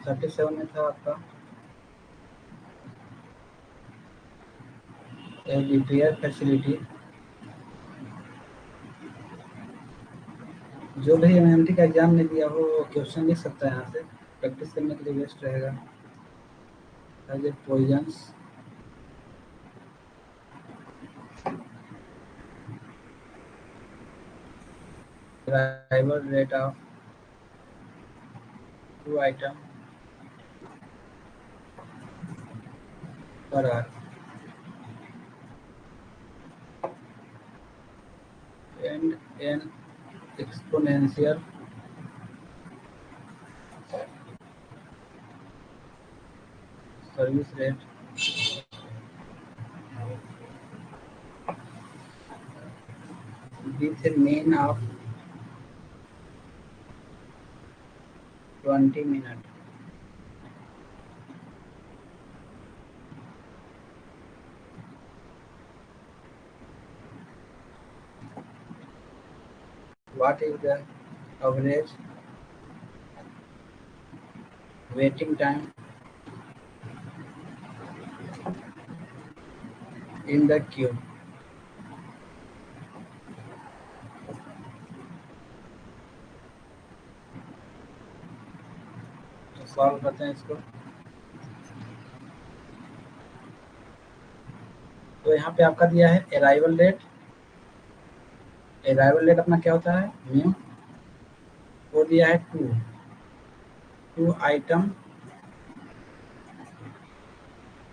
37 में था आपका रिपेयर फैसिलिटी। जो भी एमएमटी का एग्जाम नहीं दिया हो वो क्वेश्चन लिख सकता है यहाँ से, प्रैक्टिस करने के लिए बेस्ट रहेगा। As a poisons, arrival rate of 2 item per hour and an exponential service rate with a mean of 20 minutes. What is the average waiting time in the queue? तो सॉल्व करते हैं इसको। तो यहाँ पे आपका दिया है अराइवल रेट। अराइवल रेट अपना क्या होता है, म्यू। वो दिया है 2 आइटम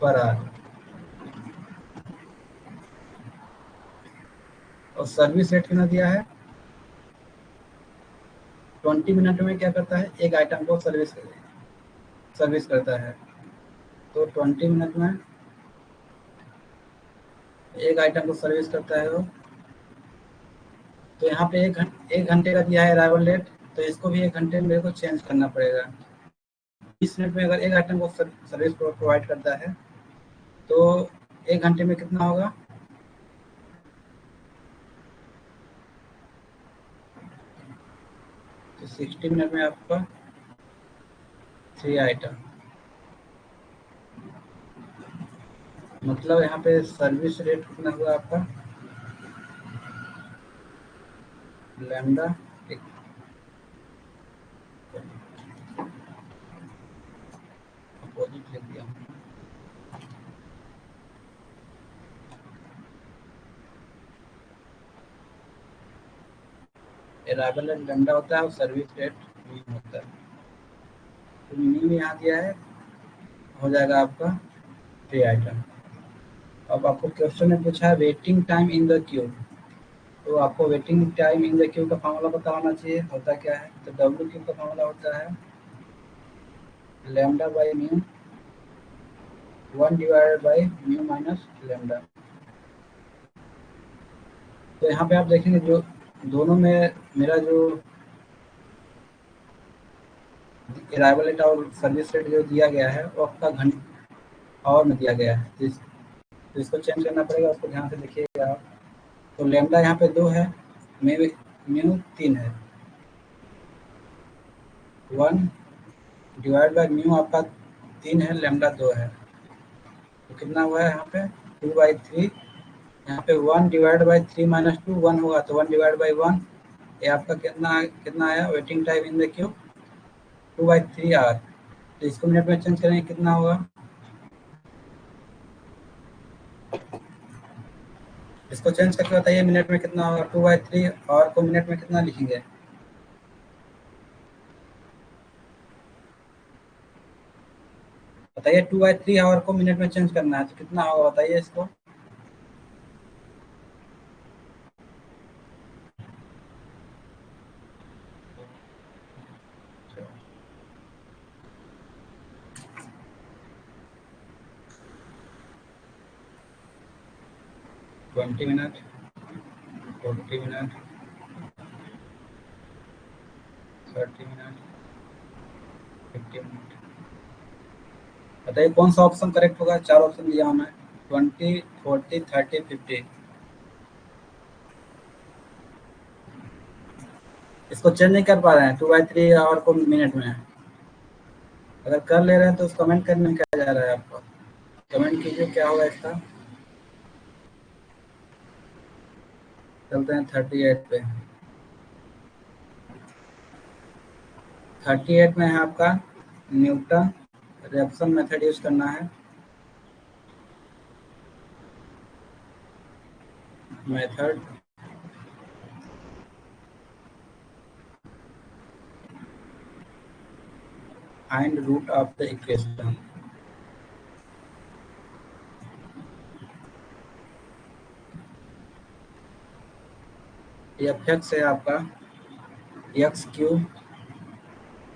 पर आवर। और सर्विस रेट कितना दिया है, 20 मिनट में क्या करता है, एक आइटम को सर्विस करता है। तो 20 मिनट में एक आइटम को सर्विस करता है वो। तो यहाँ पे एक घंटे का दिया है अराइवल रेट, तो इसको भी 1 घंटे में मेरे को चेंज करना पड़ेगा। 20 मिनट में अगर एक आइटम को सर्विस प्रोवाइड करता है तो 1 घंटे में कितना होगा, तो 60 मिनट में आपका 3 आइटम। मतलब यहाँ पे सर्विस रेट कितना हुआ आपका, लैम्डा अपोजिट लिख दिया हूँ। अराइवल रेट लैम्डा होता है और सर्विस रेट मीन होता है। तो मीन यहाँ दिया है, हो जाएगा आपका 3 आइटम। अब आपको क्वेश्चन में पूछा है waiting time in the Q, तो आपको waiting time in the Q का फॉर्मूला पता होना चाहिए। होता क्या है, तो डब्ल्यू क्यू का फॉर्मूला होता है lambda by mu 1 divided by mu minus lambda. तो यहाँ पे आप देखेंगे जो दोनों में मेरा जो अराइवल रेट और सर्विस रेट जो दिया गया है वो आपका आवर में दिया गया है। तो इसको चेंज करना पड़ेगा, उसको ध्यान से देखिएगा आप। तो लैम्डा यहाँ पे 2 है, म्यू 3 है। 1 डिवाइड बाई म्यू आपका 3 है, लैम्डा 2 है। तो कितना हुआ है यहाँ पे 2/3। यहाँ पे 1 डिवाइड बाई 3 माइनस 2 1 होगा, तो 1 डिवाइड बाई 1। ये आपका कितना आया waiting time in the queue 2/3 hour. तो इसको मिनट में चेंज करेंगे कितना होगा, इसको चेंज करके बताइए मिनट में कितना होगा। 2/3 आवर को मिनट में कितना लिखेंगे, बताइए। 2/3 आवर को मिनट में चेंज करना है तो कितना होगा बताइए इसको। Twenty minute, 40 minute, 30 minute, 50 minute. बताइए कौन सा ऑप्शन करेक्ट होगा। 4 ऑप्शन दिया हमें, 20, 40, 30, 50। इसको चेंज नहीं कर पा रहे हैं 2/3 आवर को मिनट में। अगर कर ले रहे हैं तो उस कमेंट करने में क्या जा रहा है आपको, कमेंट कीजिए क्या होगा इसका। चलते हैं 38 पे। 38 में है आपका न्यूटन रिएक्शन मेथड यूज करना है। Method find root of the equation. F X है आपका X cube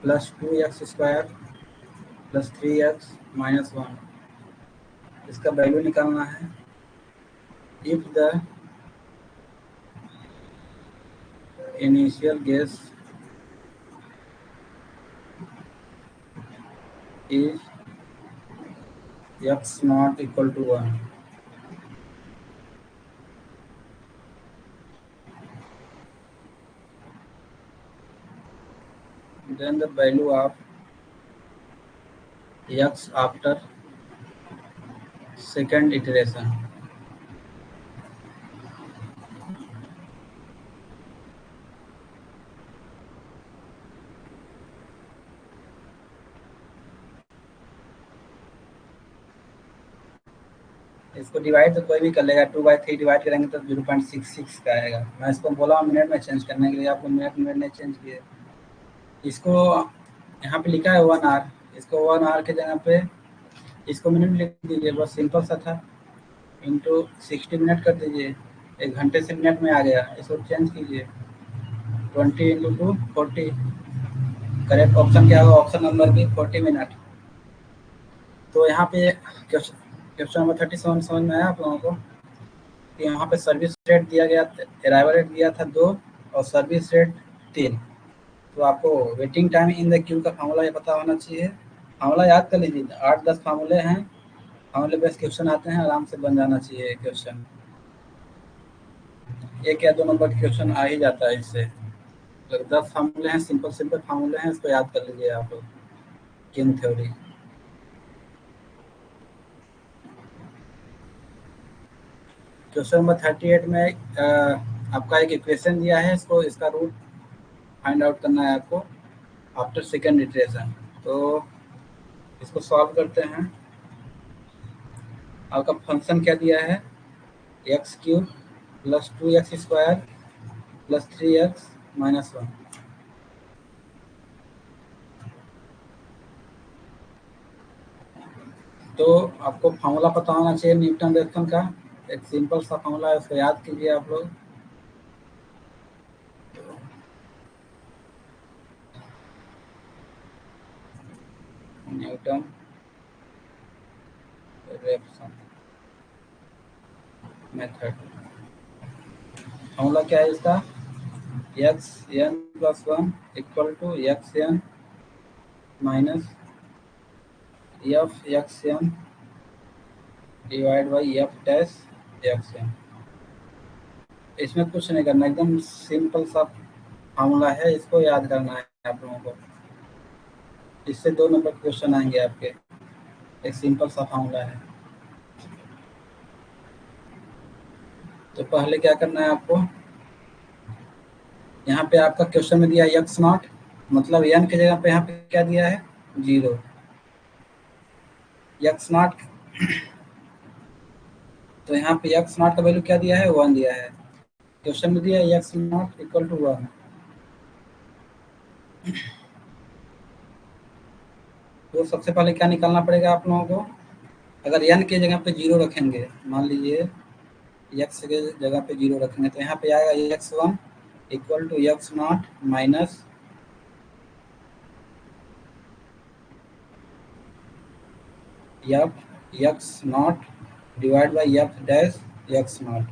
plus 2x² plus 3x minus 1, इसका वैल्यू निकालना है। If the initial guess is x nought equal to 1, then the value of x after second iteration। इसको divide तो कोई भी कर लेगा, 2/3 डिवाइड करेंगे तो 0.66 का आएगा। मैं इसको बोला मिनट में चेंज करने के लिए, आपको मिनट नहीं चेंज किए। इसको यहाँ पे लिखा है 1 आवर, इसको 1 आवर के जगह पे इसको मिनट में लिख दीजिए, बस सिंपल सा था। इंटू 60 मिनट कर दीजिए, 1 घंटे से मिनट में आ गया। इसको चेंज कीजिए, 20 इंटू 2 40। करेक्ट ऑप्शन क्या होगा, ऑप्शन नंबर बी 40 मिनट। तो यहाँ पे क्वेश्चन नंबर 37 समझ में आया आप लोगों को कि यहाँ पे सर्विस रेट दिया गया, अराइवल रेट दिया था 2 और सर्विस रेट 3। तो आपको waiting time in the Q का फार्मूला ये पता होना चाहिए। फार्मूला याद कर लीजिए, 8-10 फार्मूले हैं, फार्मूले बेस्ड क्वेश्चन आते हैं, आराम से बन जाना चाहिए क्वेश्चन। 1 या 2 नंबर क्वेश्चन आ ही जाता है इससे। तो 10 फार्मूले हैं, सिंपल फार्मूले हैं, इसको याद कर लीजिए आप लोग, किंग थ्योरी। क्वेश्चन नंबर 38 में आपका एक इक्वेशन दिया है, इसका रूट फाइंड आउट करना है आपको आफ्टर सेकेंड इटरेशन। तो इसको सॉल्व करते हैं। आपका फंक्शन क्या दिया है, x cube plus 2x² plus 3x minus 1। तो आपको फार्मूला पता होना चाहिए न्यूटन रिएक्शन का, एक सिंपल सा फार्मूला है, उसको याद कीजिए आप लोग। न्यूटन रिएक्शन मेथड फार्मूला क्या है इसका, X N plus 1 equal to X N minus F X N divide by F dash X N. इसमें कुछ नहीं करना, एकदम सिंपल सा फार्मूला है, इसको याद करना है आप लोगों को। इससे 2 नंबर क्वेश्चन आएंगे आपके, एक सिंपल सा फार्मूला है। तो पहले क्या करना है आपको, यहाँ पे आपका क्वेश्चन में दिया है एक्स नॉट, मतलब एन की जगह पे यहाँ पे क्या दिया है 0। एक्स नॉट, तो यहाँ पे एक्स नॉट का वैल्यू क्या दिया है 1 दिया है। क्वेश्चन में दिया है एक्स नॉट इक्वल टू 1। तो सबसे पहले क्या निकालना पड़ेगा आप लोगों को, अगर एन के जगह पे 0 रखेंगे, मान लीजिए एक्स के जगह पे 0 रखेंगे, तो यहाँ पे आएगा x1 equal to X nought minus F X nought divide by F dash X nought.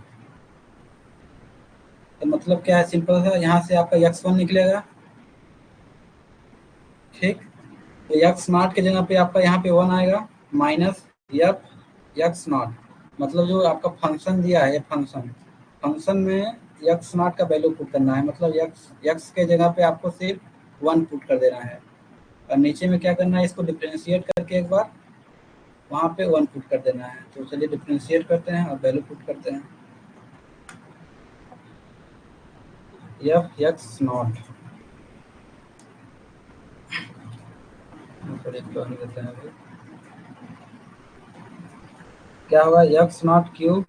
तो मतलब क्या है, सिंपल है, यहाँ से आपका x1 निकलेगा, ठीक। तो एक्स नॉट के जगह पे आपका यहाँ पे 1 आएगा माइनस एफ एक्स नॉट, मतलब जो आपका फंक्शन दिया है, फंक्शन में एक्स नॉट का वैल्यू पुट करना है, मतलब एक्स के जगह पे आपको सिर्फ 1 पुट कर देना है। और नीचे में क्या करना है, इसको डिफ्रेंशिएट करके एक बार वहाँ पे 1 पुट कर देना है। तो चलिए डिफ्रेंशिएट करते हैं और वैल्यू पुट करते हैं। एफ एक्स नॉट, देते हैं अभी, क्या होगा, X nought cube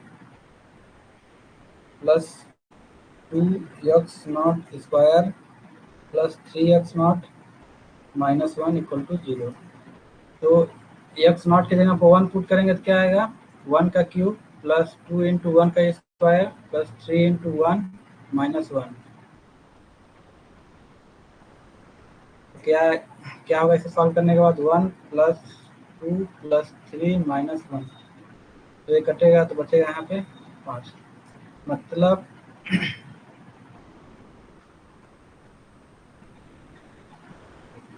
plus 2x0 square plus 3x0 minus 1 equal to 0। तो x0 की जगह पर 1 पुट करेंगे तो क्या आएगा, 1 का क्यूब प्लस 2 इंटू 1 का स्क्वायर प्लस 3 इंटू 1 माइनस 1। क्या क्या होगा इसे सॉल्व करने के बाद, 1 प्लस 2 प्लस 3 माइनस 1। तो ये कटेगा तो बचेगा यहाँ पे 5। मतलब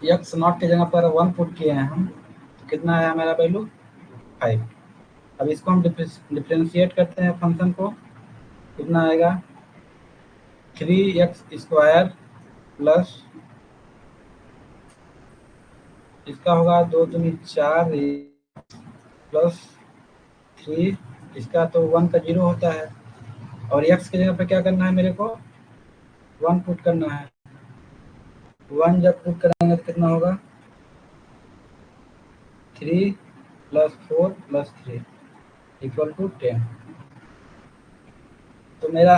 x0 की जगह पर 1 पुट किए हैं हम, तो कितना आया हमारा वैल्यू, 5। अब इसको हम डिफ्रेंशिएट करते हैं फंक्शन को, कितना आएगा, 3x स्क्वायर प्लस, इसका होगा 2 दूनी 4 प्लस 3, इसका तो 1 का 0 होता है, और x की जगह पे क्या करना है मेरे को, 1 पुट करना है। 1 जब पुट करेंगे तो कितना होगा, 3 प्लस 4 प्लस 3 इक्वल टू 10। तो मेरा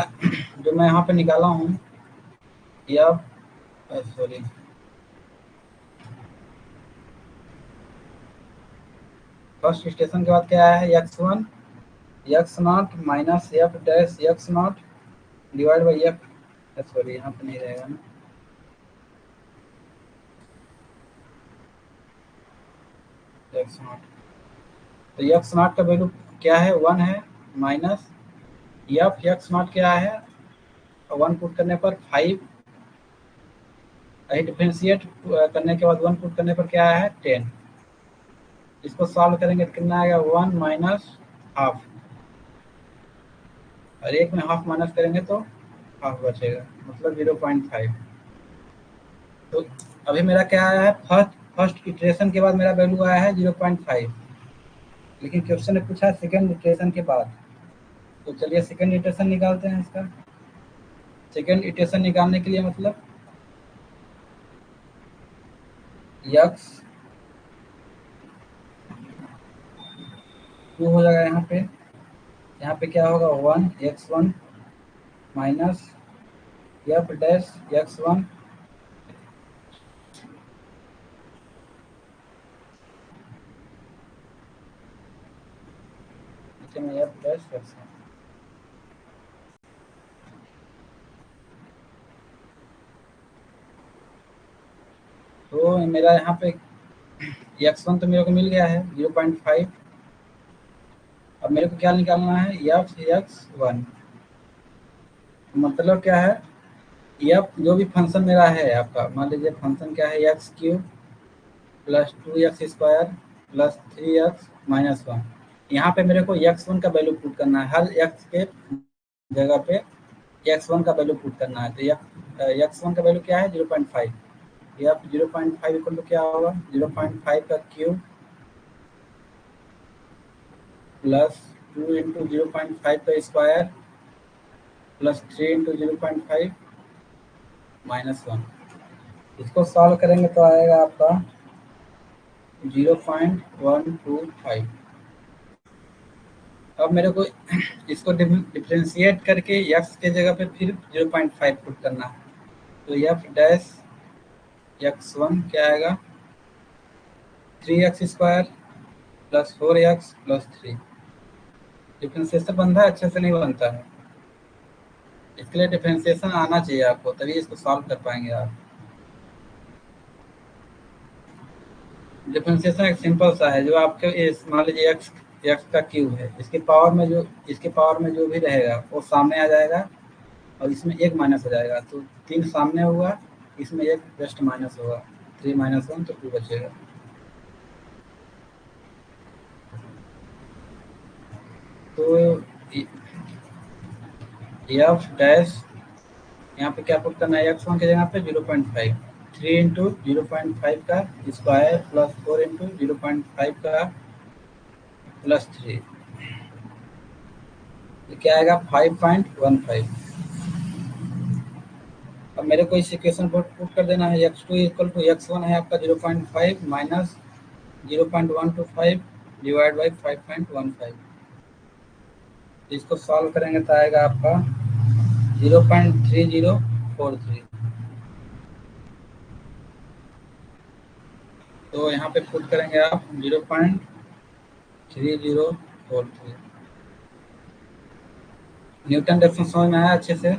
जो मैं यहाँ पे निकाला हूँ, या सॉरी, फर्स्ट स्टेशन के बाद क्या है, x1 x0 minus F dash x0 divide by F, sorry यहाँ पे नहीं रहेगा ना, x0। तो x0 का वैल्यू क्या है, 1 है, माइनस एफ x0 क्या है, 1 पुट करने पर 5, डिफरेंशिएट करने के बाद 1 पुट करने पर क्या है, 10। इसको सॉल्व करेंगे तो कितना आएगा, 1 माइनस हाफ, और एक में हाफ माइनस करेंगे तो हाफ बचेगा, मतलब 0.5। तो अभी मेरा क्या आया है, फर्स्ट इटरेशन के बाद मेरा वैल्यू आया है 0.5, लेकिन क्वेश्चन ने पूछा सेकेंड इटरेशन के बाद। तो चलिए सेकेंड इटरेशन निकालते हैं इसका। सेकेंड इटरेशन निकालने के लिए मतलब यक्स टू हो जाएगा, यहाँ पे क्या होगा, 1 x1 minus F dash x1 में एफ डैश x1। तो मेरा यहाँ पे x1 तो मेरे को मिल गया है 0.5। अब मेरे को क्या निकालना है, एफ x1, मतलब क्या है, एफ जो भी फंक्शन मेरा है आपका, मान लीजिए फंक्शन क्या है, x cube plus 2x square plus 3x minus 1। यहाँ पे मेरे को x1 का वैल्यू पुट करना है, हर x के जगह पे x1 का वैल्यू पुट करना है। तो x1 का वैल्यू क्या है, 0.5। या 0.5 इक्वल टू क्या होगा, 0.5 का क्यूब प्लस 2 इंटू 0.5 का स्क्वायर प्लस 3 इंटू 0.5 माइनस 1। इसको सॉल्व करेंगे तो आएगा आपका 0.125। अब मेरे को इसको डिफ्रेंशिएट करके x के जगह पे फिर 0.5 पुट करना है। तो एफ डैश x1 क्या आएगा, 3x square plus 4x plus 3। Differentiation बनता है, अच्छे से नहीं बनता है, इसके लिए डिफ्रेंशिएशन आना चाहिए आपको, तभी इसको सॉल्व कर पाएंगे आप। डिफरेंशिएशन एक सिंपल सा है, जो आपके मान लीजिए एक्स एक्स का क्यूब है, इसके पावर में जो भी रहेगा वो सामने आ जाएगा, और इसमें एक माइनस हो जाएगा, तो 3 सामने हुआ, इसमें एक जस्ट माइनस होगा, 3 माइनस 1 तो 2 बचेगा। तो एफ डैश यहाँ पे क्या पुट करना है, x1 की जगह पे 0.5, 3 इंटू 0.5 का स्क्वायर प्लस 4 इंटू 0.5 का प्लस 3, क्या आएगा 5.15। अब मेरे को इस इक्वेशन को पुट कर देना है, x2 इक्वल टू x1 है आपका 0.5 माइनस 0.125 डिवाइड बाई 5.15। इसको सॉल्व करेंगे तो आएगा आपका 0.3043। तो यहाँ पे पुट करेंगे आप 0.3043। न्यूटन रेफरेंस समझ में आया अच्छे से?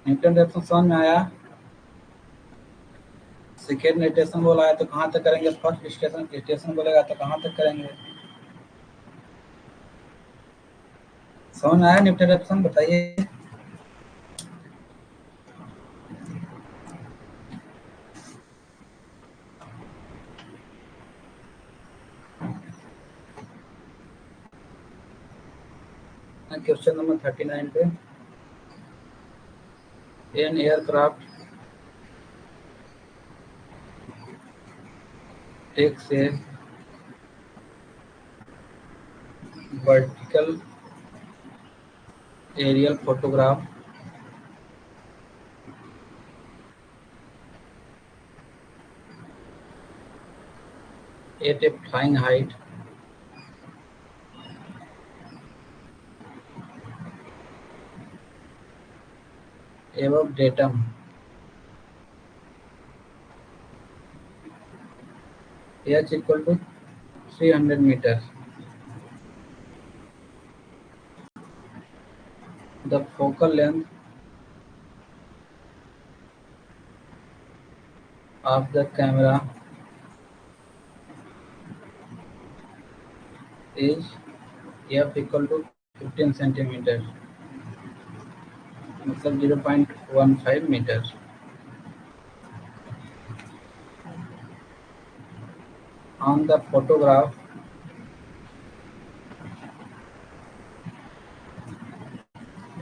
न्यूटन रेफरेंस समझ में आया? सेकेंड स्टेशन बोला है तो कहाँ तक करेंगे? फर्स्ट स्टेशन बोलेगा तो कहाँ तक करेंगे? समझ में आया न्यूटन रेफरेंस? बताइए। क्वेश्चन नंबर 39 पे, an aircraft takes a vertical aerial photograph at a flying height above datum h equal to 300 meters. The focal length of the camera is f equal to 15 centimeters, मतलब 0.15 metre. On the photograph,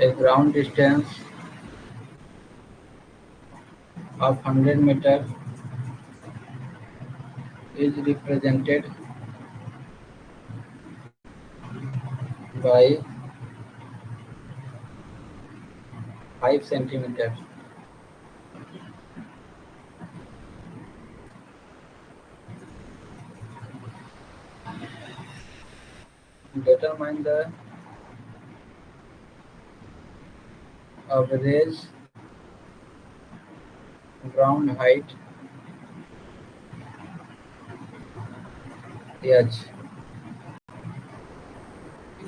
a ground distance of 100 meter is represented by 5 centimeters. Determine the average ground height h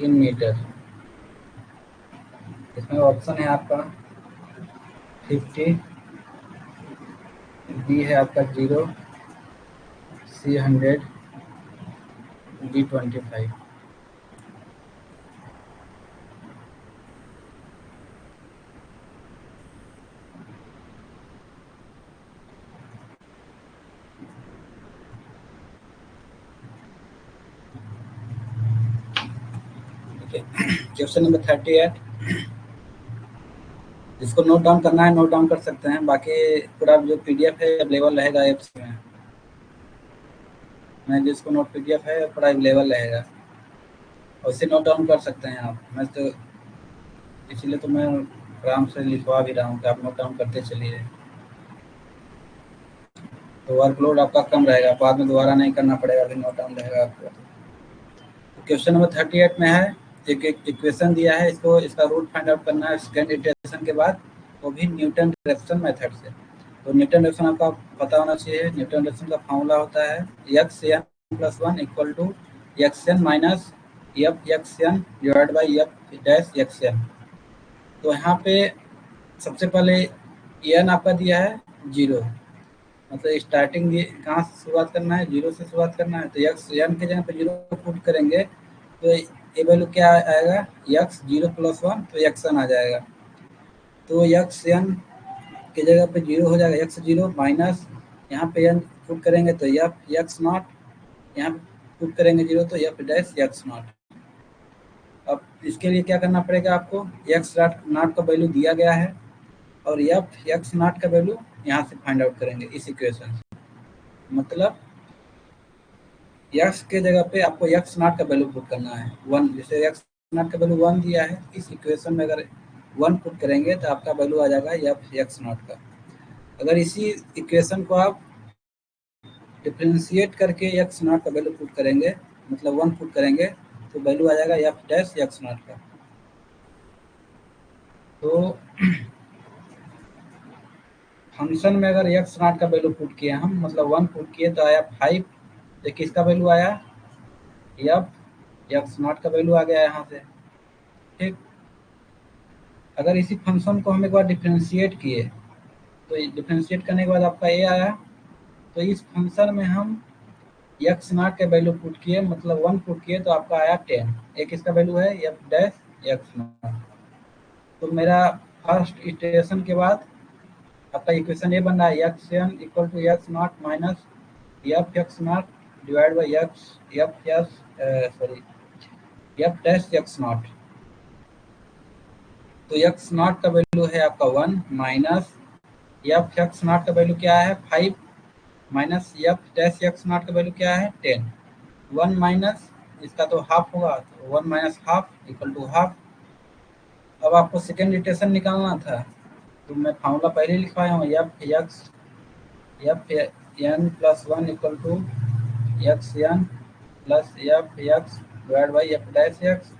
in metre. इसमें option है आपका 50, B है आपका 0, सी 100, D 25. Question number 38, इसको note down करना है note down कर सकते हैं, बाकी पूरा जो पीडीएफ है अवेलेबल रहेगा ऐप्स में. मैं जिसको नोट पीडीएफ है पूरा अवेलेबल रहेगा, उसे नोट डाउन कर सकते हैं आप. मैं तो इसलिए तो मैं आराम से लिखवा भी रहा हूँ कि आप नोट डाउन करते चलिए, तो वर्कलोड आपका कम रहेगा, बाद में दोबारा नहीं करना पड़ेगा, फिर नोट डाउन रहेगा आपको. क्वेश्चन नंबर 38 में है, एक इक्वेशन दिया है, इसका रूट फाइंड आउट करना है सेकेंड इटरेशन के बाद, वो भी न्यूटन रेफरेंस मेथड से. तो न्यूटन रेफरेंस आपका पता होना चाहिए. न्यूटन रेफरेंस का फॉर्मूला होता है X N plus 1 equal to X N minus F X N divide by F dash X N. तो यहाँ पे सबसे पहले एन आपका दिया है 0, मतलब स्टार्टिंग कहाँ से शुरुआत करना है? 0 से शुरुआत करना है. तो एक्स एन के जगह पे 0 पुट करेंगे तो ये वैल्यू क्या आएगा? एक्स 0 प्लस 1, तो एक्स एन आ जाएगा. तो एक्स एन की जगह पे 0 हो जाएगा, एक्स 0 माइनस यहाँ पे एन पुट करेंगे तो एफ एक्स नॉट, यहाँ पे पुट करेंगे 0 तो एफ डैश एक्स नॉट. अब इसके लिए क्या करना पड़ेगा आपको? एक्स नॉट का वैल्यू दिया गया है, और एफ एक्स नॉट का वैल्यू यहाँ से फाइंड आउट करेंगे इस इक्वेशन से। मतलब एक्स के जगह पे आपको एक्स नॉट का वैल्यू पुट करना है 1, जैसे एक्स नॉट का वैल्यू 1 दिया है, इस इक्वेशन में अगर 1 पुट करेंगे तो आपका वैल्यू आ जाएगा एफ एक्स नॉट का। अगर इसी इक्वेशन को आप डिफ्रेंशिएट करके एक्स नॉट का वैल्यू पुट करेंगे, मतलब 1 पुट करेंगे, तो वैल्यू आ जाएगा एफ डैश एक्स नॉट का। तो फंक्शन में अगर एक्स नॉट का वैल्यू पुट किए हम, मतलब 1 पुट किए, तो आया 5। तो किसका वैल्यू आया? एफ एक्स नॉट का वैल्यू आ गया यहाँ से। ठीक, अगर इसी फंक्शन को हम एक बार डिफ्रेंशिएट किए, तो डिफ्रेंशिएट करने के बाद आपका ए आया, तो इस फंक्शन में हम एक्स नॉट का वैल्यू पुट किए, मतलब 1 पुट किए, तो आपका आया 10। एक इसका वैल्यू है एफ डैश एक्स नॉट। तो मेरा फर्स्ट इटरेशन के बाद आपका इक्वेशन ये बन रहा है X N equal to X nought minus F X nought divide by X F S sorry F dash X nought. तो एक्स नॉट का वैल्यू है आपका 1 माइनस एफ एक्स नॉट का वैल्यू क्या है 5 minus F dash X nought का value क्या है 10। 1 माइनस इसका तो हाफ होगा, तो 1 minus half equal to half. अब आपको सेकेंड इटरेशन निकालना था, तो मैं फार्मूला पहले लिखवाया हूँ F X F N plus 1 equal to X N plus F X divide by F dash X.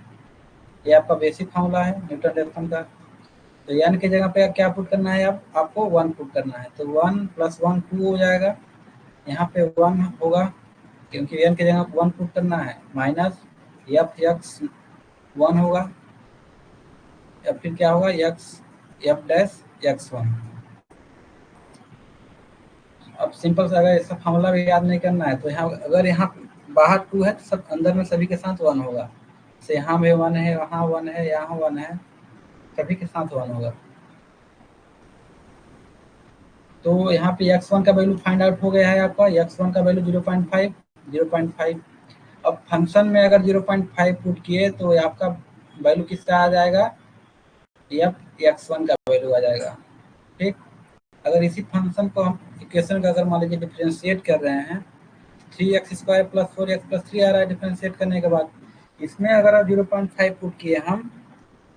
ये आपका बेसिक फार्मूला है न्यूटन रेफसन का। तो एन की जगह पे क्या पुट करना है, आपको 1 पुट करना है, तो 1 प्लस 1 2 हो जाएगा। यहाँ पे 1 होगा क्योंकि एन की जगह 1 पुट करना है, माइनस एफ एक्स 1 होगा, या फिर क्या होगा एक्स एफ डैश एक्स 1। अब सिंपल से अगर ऐसा फार्मूला भी याद नहीं करना है, तो यहाँ अगर यहाँ बाहर 2 है तो सब अंदर में सभी के साथ 1 होगा। जैसे यहाँ भी 1 है, वहाँ 1 है, यहाँ 1 है, सभी के साथ 1 होगा। तो यहाँ पे x1 का वैल्यू फाइंड आउट हो गया है आपका, x1 का वैल्यू 0.5। अब फंक्शन में अगर 0.5 पुट किए तो आपका वैल्यू किसका आ जाएगा, एफ x1 का वैल्यू आ जाएगा। ठीक, अगर इसी फंक्शन को हम इक्वेशन का अगर मान लीजिए डिफ्रेंशिएट कर रहे हैं, 3x² प्लस 4x प्लस 3 आ रहा है डिफ्रेंशिएट करने के बाद, इसमें अगर 0.5 पुट किए हम,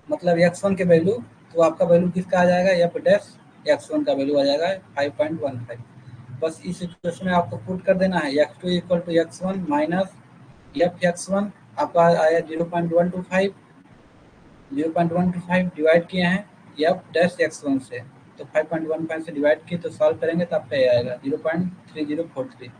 मतलब x1 के वैल्यू, तो आपका वैल्यू किसका आ जाएगा, एफ डैश x1 का वैल्यू आ जाएगा 5.15। बस इस इक्वेशन में आपको पुट कर देना है x2 equal to x1 minus F x1 आपका आया 0.125 डिवाइड किए हैं एफ डैश x1 से, तो 5.15 से डिवाइड किए, तो सॉल्व करेंगे तो आपका ये आएगा 0.3043।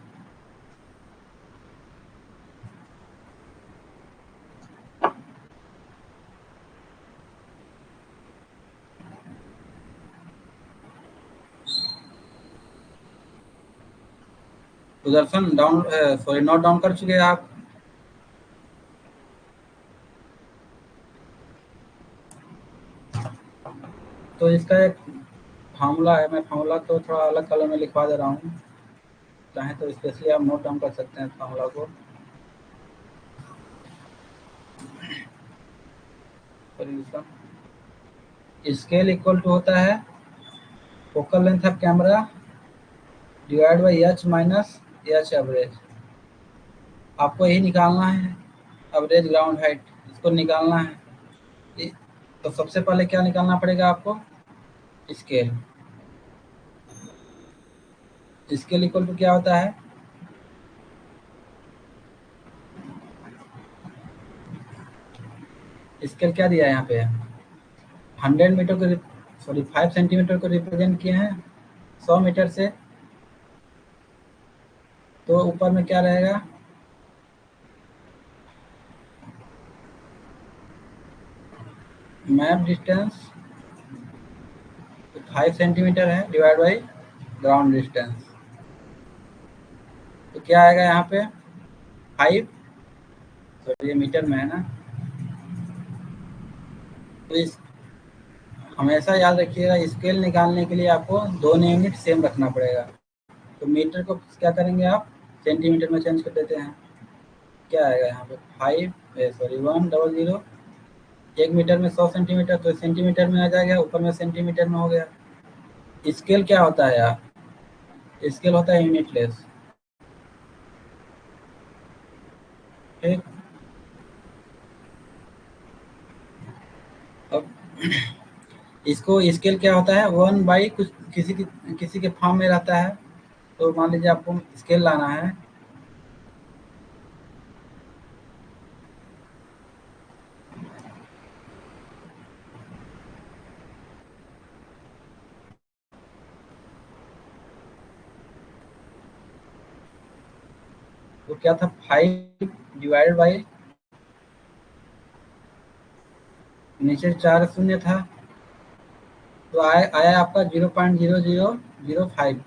तो दर्शन डाउन सॉरी नोट डाउन कर चुके हैं आप? तो इसका एक फार्मूला है, मैं फार्मूला तो थोड़ा अलग कलर में लिखवा दे रहा हूँ, चाहे तो स्पेशली आप नोट डाउन कर सकते हैं फार्मूला को। स्केल इक्वल टू होता है focal length of camera divide by H minus H average. आपको यही निकालना है, एवरेज ग्राउंड हाइट, इसको निकालना है। तो सबसे पहले क्या निकालना पड़ेगा आपको, स्केल। स्केल इक्वल टू क्या होता है, स्केल क्या दिया है यहाँ पे, 100 मीटर को सॉरी 5 सेंटीमीटर को रिप्रेजेंट किए हैं 100 मीटर से। तो ऊपर में क्या रहेगा, मैप डिस्टेंस 5 सेंटीमीटर है डिवाइड बाई ग्राउंड डिस्टेंस। तो क्या आएगा यहाँ पे 5, तो ये मीटर में है ना। तो इस हमेशा याद रखिएगा, स्केल निकालने के लिए आपको दोनों यूनिट सेम रखना पड़ेगा। तो मीटर को क्या करेंगे आप, सेंटीमीटर में चेंज कर देते हैं। क्या आएगा यहाँ पे 100, एक मीटर में 100 सेंटीमीटर, तो सेंटीमीटर में आ जाएगा, ऊपर में सेंटीमीटर में हो गया। स्केल क्या होता है यार? स्केल होता है यूनिटलेस। ठीक। अब इसको स्केल क्या होता है, 1 बाई कुछ किसी के फॉर्म में रहता है। तो मान लीजिए आपको स्केल लाना है, तो क्या था, 5 डिवाइडेड बाई, नीचे 4 शून्य था, तो आया आपका 0.0005।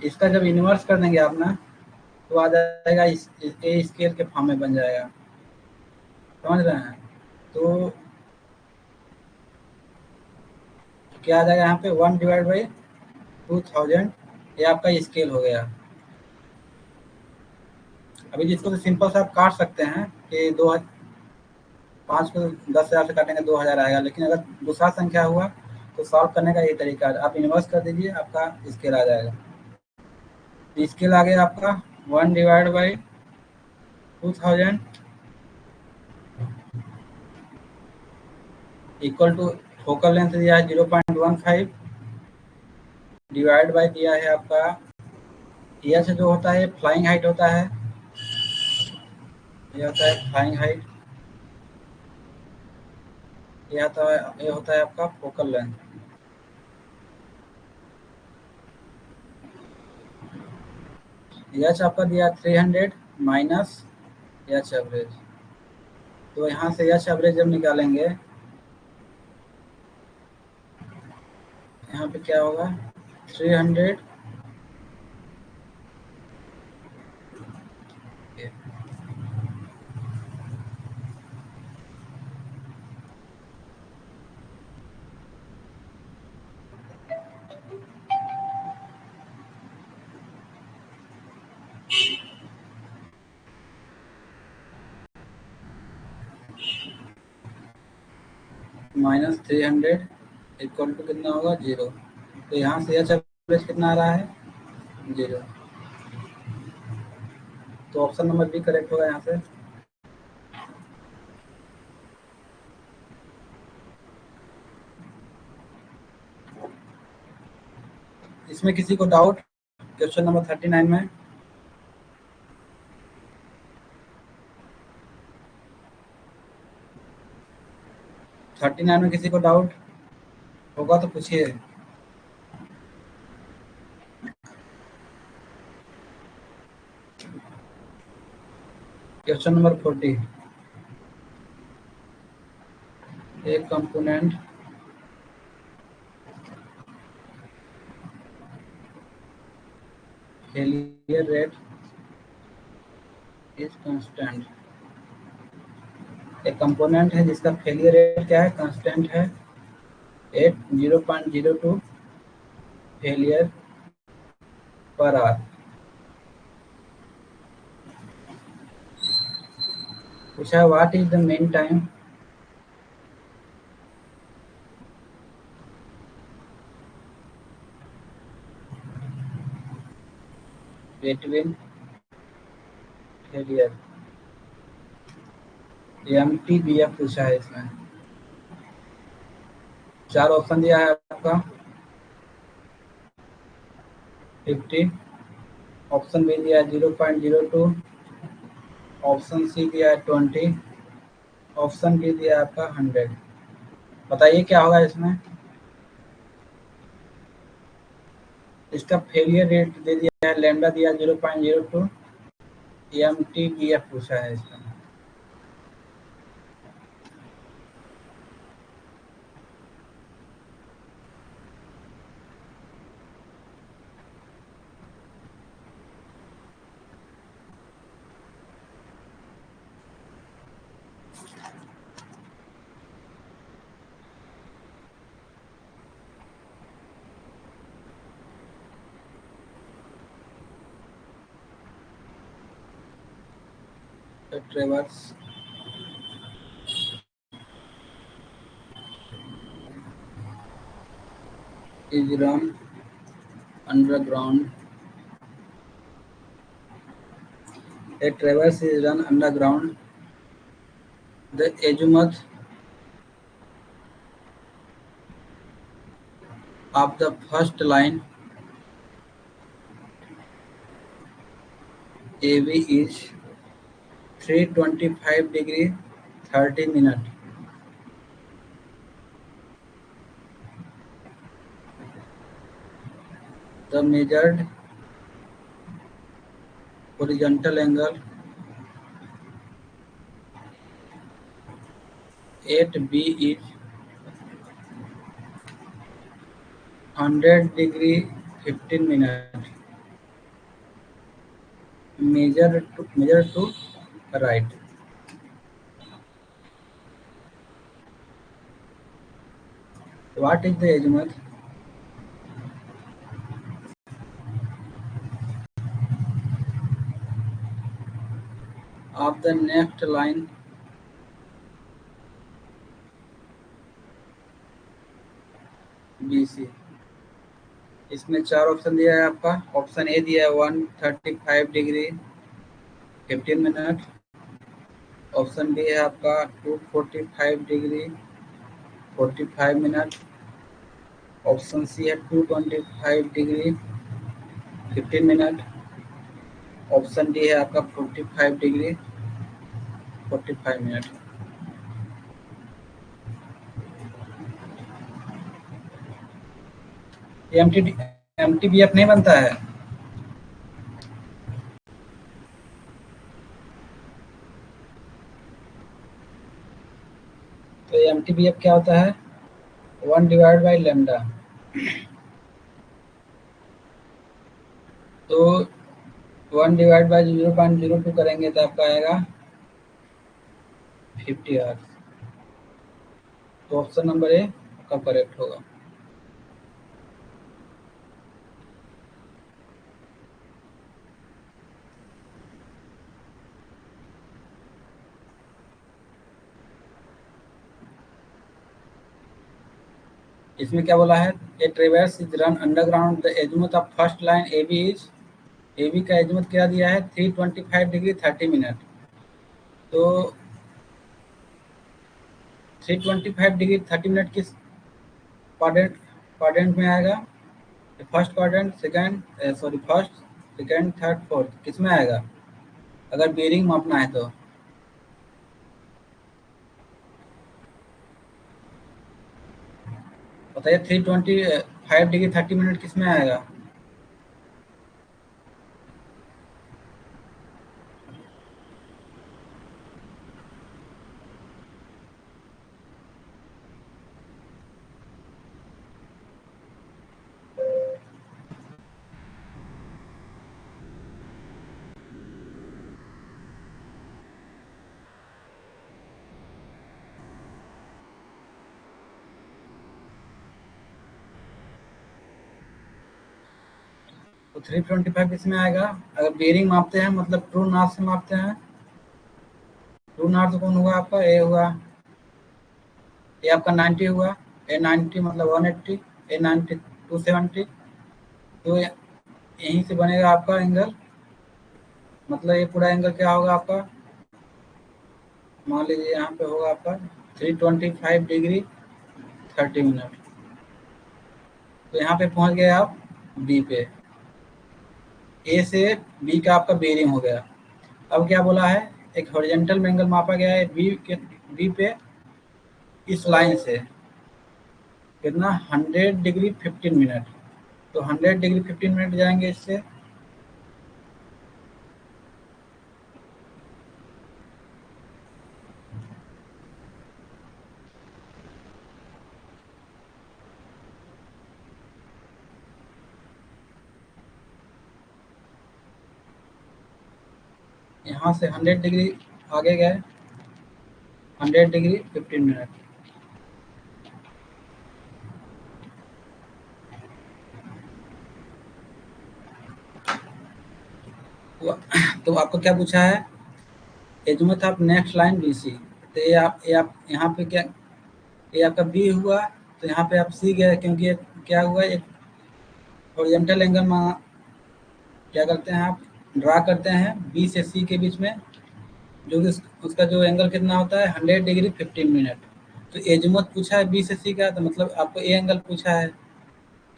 इसका जब इन्वर्स कर देंगे आप ना, तो आ जाएगा ए स्केल के फॉर्म में बन जाएगा। समझ रहे हैं? तो क्या आ जाएगा यहाँ पे, 1/2000, ये आपका स्केल हो गया। अभी जिसको तो सिंपल से आप काट सकते हैं कि 5 को 10,000 से काटेंगे 2000 आएगा, लेकिन अगर दूसरा संख्या हुआ तो सॉल्व करने का यही तरीका है, आप इन्वर्स कर दीजिए, आपका स्केल आ जाएगा। स्केल आ गया आपका 1/2000 इक्वल टू, फोकल लेंथ दिया है 0.15, डिवाइड बाई दिया है आपका, यह से जो होता है फ्लाइंग हाइट होता है, ये होता है फ्लाइंग हाइट, ये होता है आपका फोकल लेंथ। एच आपका दिया 300 माइनस एच एवरेज, तो यहाँ से एच एवरेज जब निकालेंगे, यहाँ पे क्या होगा, 300 -300 इक्वल टू कितना होगा, 0। तो यहाँ से एच एवरेज कितना आ रहा है, 0। तो ऑप्शन नंबर बी करेक्ट होगा यहाँ से। इसमें किसी को डाउट, क्वेश्चन नंबर 39 में? 39 में किसी को डाउट होगा तो पूछिए। क्वेश्चन नंबर 40, एक component failure rate is constant. एक कंपोनेंट है जिसका फेलियर रेट क्या है, कांस्टेंट है, 0.02 फेलियर पर आवर। पूछा है what is the main time between failure, MTBF पूछा है इसमें। 4 ऑप्शन दिया है आपका, 50, ऑप्शन बी दिया है 0.02, ऑप्शन सी दिया है 20, ऑप्शन डी दिया है आपका 100। बताइए क्या होगा इसमें। इसका फेलियर रेट दे दिया है, लैम्डा दिया 0.02, MTBF पूछा है इसका। ट्रेवर्स is run underground. A traverse is run underground. The azimuth of the first line AB is 325 degree 30 minutes. The measured horizontal angle 8B is 100 degree 15 minutes. Measure to right. What is the azimuth of the next line BC? इसमें चार option दिया है आपका। Option A दिया है 135 degree 15 minute. Option B है आपका 245 degree 45 minute. Option C है 225 डिग्री 15 मिनट। ऑप्शन डी है आपका 45 डिग्री 45 मिनट। एमटीबीएफ नहीं बनता है। तो एमटीबीएफ क्या होता है? 1 डिवाइड बाई लेमडा। तो 1 डिवाइड बाई 0.02 करेंगे तो आपका आएगा 50 आवर्स। तो ऑप्शन नंबर ए आपका करेक्ट होगा। इसमें क्या बोला है? A traverse is run underground the azimuth of first line AB is, AB का एजिमुथ क्या दिया है? 325 डिग्री 30 मिनट। तो 325 डिग्री 30 मिनट किस क्वाड्रेंट में आएगा? First quadrant, first second third fourth किस में आएगा अगर बेरिंग मापना है तो? बताइए 325 डिग्री 30 मिनट किस में आएगा? तो 325 किस में आएगा? अगर बेरिंग मापते हैं मतलब ट्रू नॉर्थ से मापते हैं। ट्रू नॉर्थ कौन होगा आपका? ए होगा। ये आपका 90 हुआ। ए 90 मतलब 180, ए 90 270। तो यहीं से बनेगा आपका एंगल। मतलब ये पूरा एंगल क्या होगा आपका? मान लीजिए यहाँ पे होगा आपका 325 डिग्री 30 मिनट। तो यहाँ पे पहुँच गए आप बी पे। ए से बी का आपका बेरिंग हो गया। अब क्या बोला है? एक हॉरिजॉन्टल एंगल मापा गया है बी पे इस लाइन से कितना? 100 डिग्री 15 मिनट। तो 100 डिग्री 15 मिनट जाएंगे इससे। यहाँ से 100 डिग्री आगे गए, 100 डिग्री 15 मिनट। तो आपको क्या पूछा है? Azimuth of next line BC. तो ये आप यहाँ पे क्या, ये आपका बी हुआ तो यहाँ पे आप सी गए क्योंकि ये क्या हुआ? एक हॉरिजॉन्टल एंगल में क्या करते हैं आप, ड्रा करते हैं बी से सी के बीच में, जो कि उसका जो एंगल कितना होता है 100 डिग्री 15 मिनट। तो एजमुथ पूछा है बी से सी का, तो मतलब आपको ए एंगल पूछा है,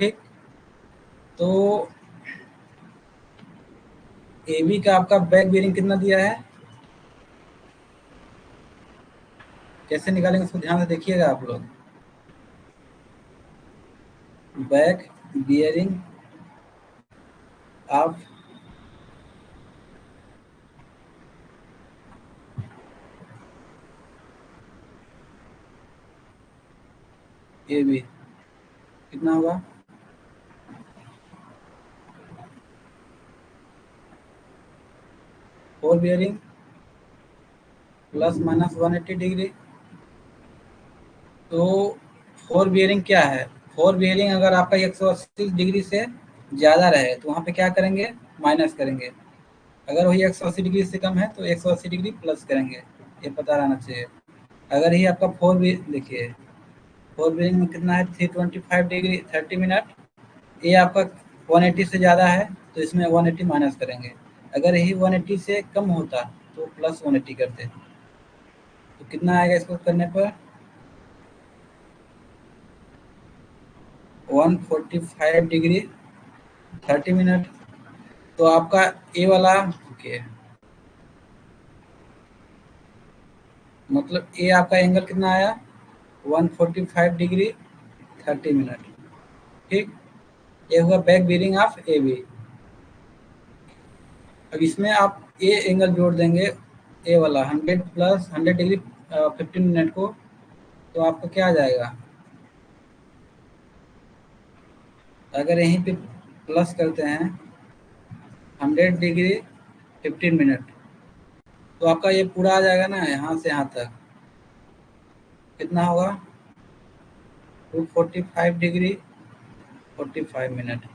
ठीक। तो ए बी का आपका बैक बेरिंग कितना दिया है, कैसे निकालेंगे इसको ध्यान से देखिएगा आप लोग। Back bearing of A B कितना होगा, fore bearing plus minus 180 degree. तो फोर बियरिंग क्या है, फोर बियरिंग अगर आपका 180 डिग्री से ज़्यादा रहे तो वहाँ पे क्या करेंगे, माइनस करेंगे। अगर वही 180 डिग्री से कम है तो 180 डिग्री प्लस करेंगे, ये पता रहना चाहिए। अगर ही आपका फोर भी देखिए, फोर बियरिंग में कितना है 325 डिग्री 30 मिनट, ये आपका 180 से ज़्यादा है तो इसमें 180 माइनस करेंगे। अगर यही 180 से कम होता तो प्लस 180 करते, तो कितना आएगा इसको करने पर 145 डिग्री 30 मिनट। तो आपका ए वाला ओके, मतलब ए आपका एंगल कितना आया 145 डिग्री 30 मिनट, ठीक। ये हुआ back bearing of A B. अब इसमें आप ए एंगल जोड़ देंगे, ए वाला 100 प्लस 100 डिग्री 15 मिनट को, तो आपको क्या आ जाएगा, अगर यहीं पे प्लस करते हैं 100 डिग्री 15 मिनट, तो आपका ये पूरा आ जाएगा ना यहाँ से यहाँ तक, कितना होगा 245 डिग्री 45 मिनट।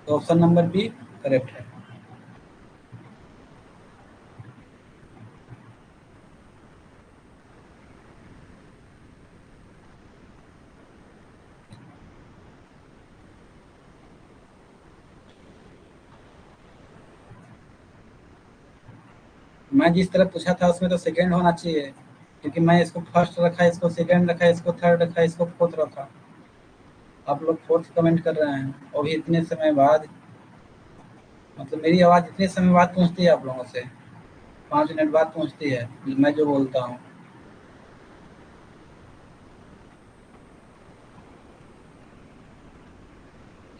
तो ऑप्शन नंबर बी करेक्ट है। मैं जिस तरह पूछा था उसमें तो सेकंड होना चाहिए, क्योंकि मैं इसको फर्स्ट रखा, इसको सेकंड रखा, इसको थर्ड रखा, इसको फोर्थ रखा। आप लोग फोर्थ कमेंट कर रहे हैं और भी इतने समय बाद, मतलब मेरी आवाज़ इतने समय बाद पहुंचती है आप लोगों से, 5 मिनट बाद पहुंचती है मैं जो बोलता हूँ।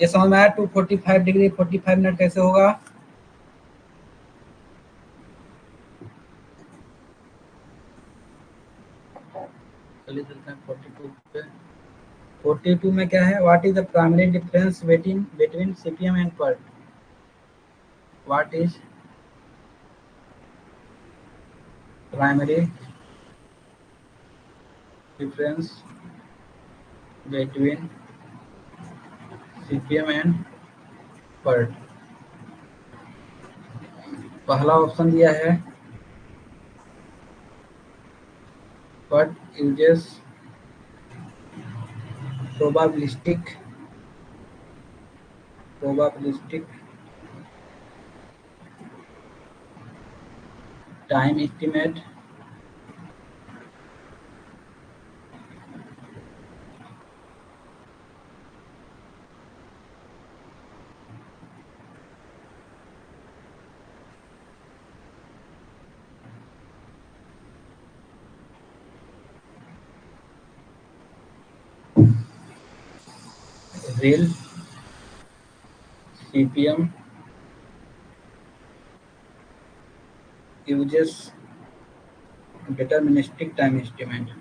ये समझ में आया 245 डिग्री 45 मिनट कैसे होगा। चलिए चलते हैं 42 पे। 42 में क्या है, what is the primary difference between CPM and PERT, what is primary difference between CPM and PERT. पहला ऑप्शन दिया है PERT uses probabilistic time estimate real CPM uses deterministic time estimate।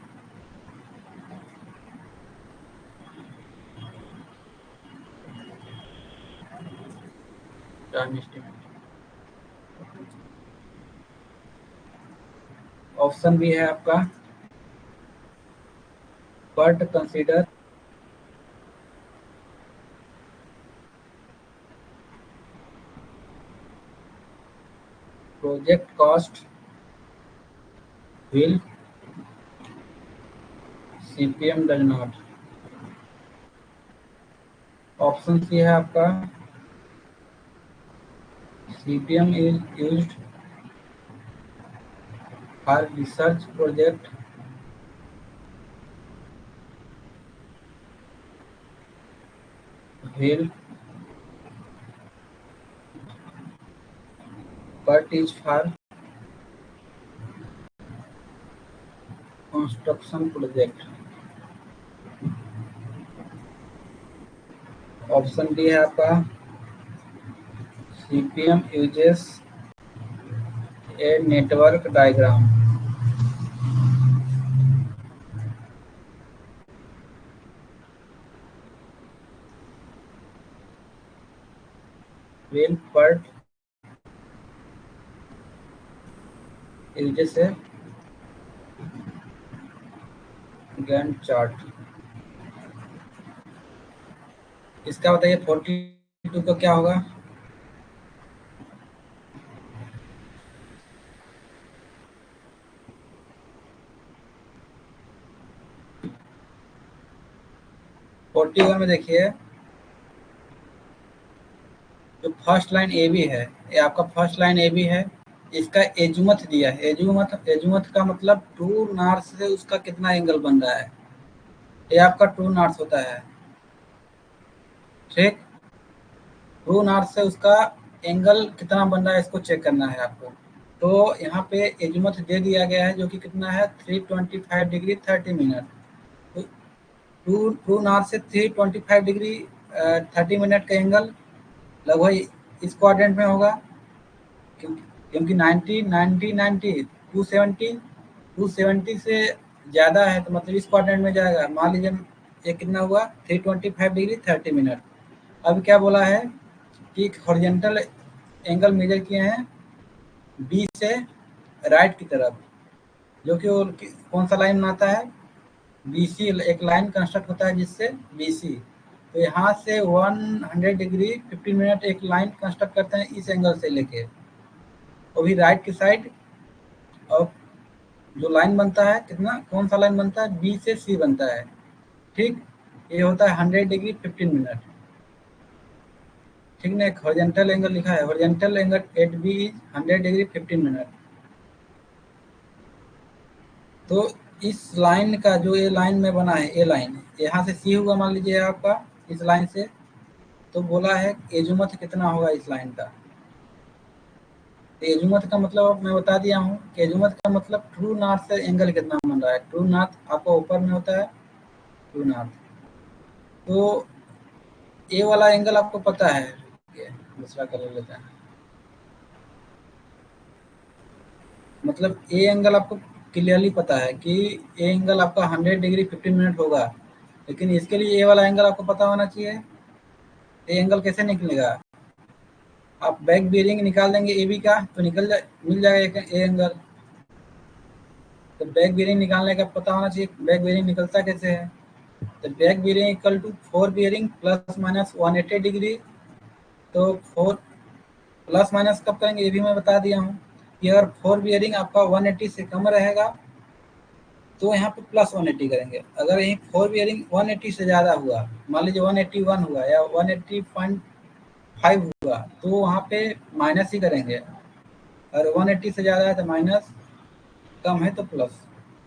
Time estimate option भी है आपका, but consider project cost will CPM does not। Option C है आपका CPM is used for research project while PERT is for construction project। Option D है आपका CPM uses a network diagram while PERT uses a Gantt chart। इसका बताइए 42 का क्या होगा? Forty one में देखिए जो फर्स्ट लाइन ए बी है, ये आपका फर्स्ट लाइन ए बी है, इसका एजुमथ दिया है। एजुमथ का मतलब ट्रू नॉर्थ से उसका कितना एंगल बन रहा है, ये आपका ट्रू नॉर्थ होता है। ठीक, ट्रू नॉर्थ से उसका एंगल कितना बन रहा है इसको चेक करना है आपको। तो यहाँ पे एजुमथ दे दिया गया है जो कि कितना है 325 डिग्री 30 मिनट। तो ट्रू नॉर्थ से 325 डिग्री 30 मिनट का एंगल लगभग इस क्वाड्रेंट में होगा, क्योंकि 90 90 90 270 से ज़्यादा है, तो मतलब इस क्वाड्रेंट में जाएगा। मान लीजिए ये कितना हुआ 325 डिग्री 30 मिनट। अब क्या बोला है कि हॉरिजॉन्टल एंगल मेजर किए हैं बी से राइट की तरफ, जो कि वो कौन सा लाइन बनाता है BC, एक लाइन कंस्ट्रक्ट होता है जिससे BC। तो यहाँ से 100 डिग्री 15 मिनट एक लाइन कंस्ट्रक्ट करते हैं इस एंगल से लेके, वो भी राइट की साइड। और जो लाइन बनता है कितना, कौन सा लाइन बनता है B से C बनता है। ठीक, ये होता है 100 डिग्री 15 मिनट। ठीक ना, एक हॉरिजॉन्टल एंगल लिखा है, horizontal angle at B is 100 degree 15 minute. तो इस लाइन का जो ये लाइन में बना है, ये लाइन यहाँ से सी हुआ मान लीजिए आपका इस लाइन से, तो बोला है एजुमथ कितना होगा इस लाइन का। तो एजुमथ का मतलब मैं बता दिया हूँ कि एजुमथ का मतलब ट्रू नॉर्थ से एंगल कितना बन रहा है। ट्रू नॉर्थ आपका ऊपर में होता है, ट्रू नॉर्थ। तो ए वाला एंगल आपको पता है, दूसरा कलर लेते हैं, मतलब ए एंगल आपको क्लियरली पता है कि ए एंगल आपका 100 डिग्री 15 मिनट होगा, लेकिन इसके लिए ए वाला एंगल आपको पता होना चाहिए। ए एंगल कैसे निकलेगा, आप बैक बियरिंग निकाल देंगे ए बी का तो मिल जाएगा ए एंगल। तो बैक बियरिंग निकालने का पता होना चाहिए, बैक बियरिंग निकलता कैसे है। तो back bearing equal to 4 bearing plus minus 180 degree. तो 4 प्लस माइनस कब करेंगे ये भी मैं बता दिया हूँ कि अगर 4 बियरिंग आपका 180 से कम रहेगा तो यहाँ पे प्लस 180 करेंगे। अगर यहीं 4 बियरिंग 180 से ज़्यादा हुआ, मान लीजिए 181 हुआ या 180.5 हुआ, तो वहाँ पे माइनस ही करेंगे। अगर 180 से ज़्यादा है तो माइनस, कम है तो प्लस।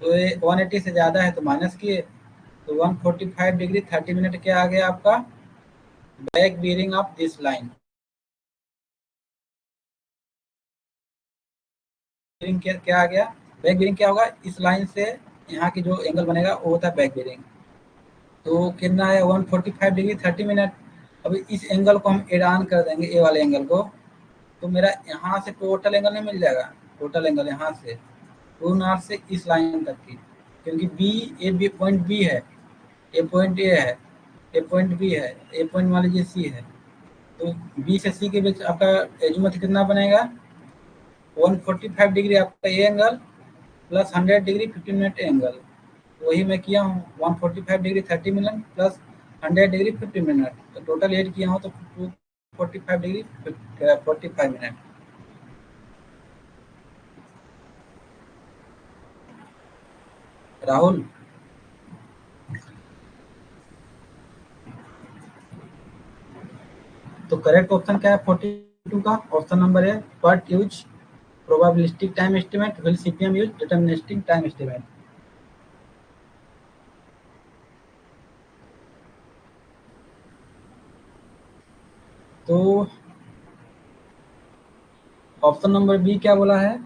तो ये 180 से ज़्यादा है तो माइनस किए, तो 145 डिग्री 30 मिनट क्या आ गया आपका back bearing of this line. क्या आ गया, बैक बियरिंग क्या होगा, इस लाइन से यहाँ की जो एंगल बनेगा वो होता है बैक बियरिंग। तो कितना है 145 डिग्री 30 मिनट। अब इस एंगल को हम एड ऑन कर देंगे ए वाले एंगल को, तो मेरा यहाँ से टोटल एंगल नहीं मिल जाएगा, टोटल एंगल यहाँ से ट्रू नॉर्थ से इस लाइन तक की, क्योंकि बी पॉइंट बी है, ए पॉइंट ए है, ए पॉइंट बी है, ए पॉइंट मान लीजिए सी है। तो बी से सी के बीच आपका एजुमथ कितना बनेगा 145 डिग्री आपका A angle plus 100 degree 15 minute angle. वही मैं किया हूँ 145 degree 30 minute plus 100 degree 15 minute, तो टोटल एड किया हूँ तो 245 डिग्री 45 मिनट। राहुल, तो करेक्ट ऑप्शन क्या है 42 का? ऑप्शन नंबर है PERT use probabilistic time estimate, will CPM use deterministic time estimate. तो ऑप्शन नंबर बी क्या बोला है?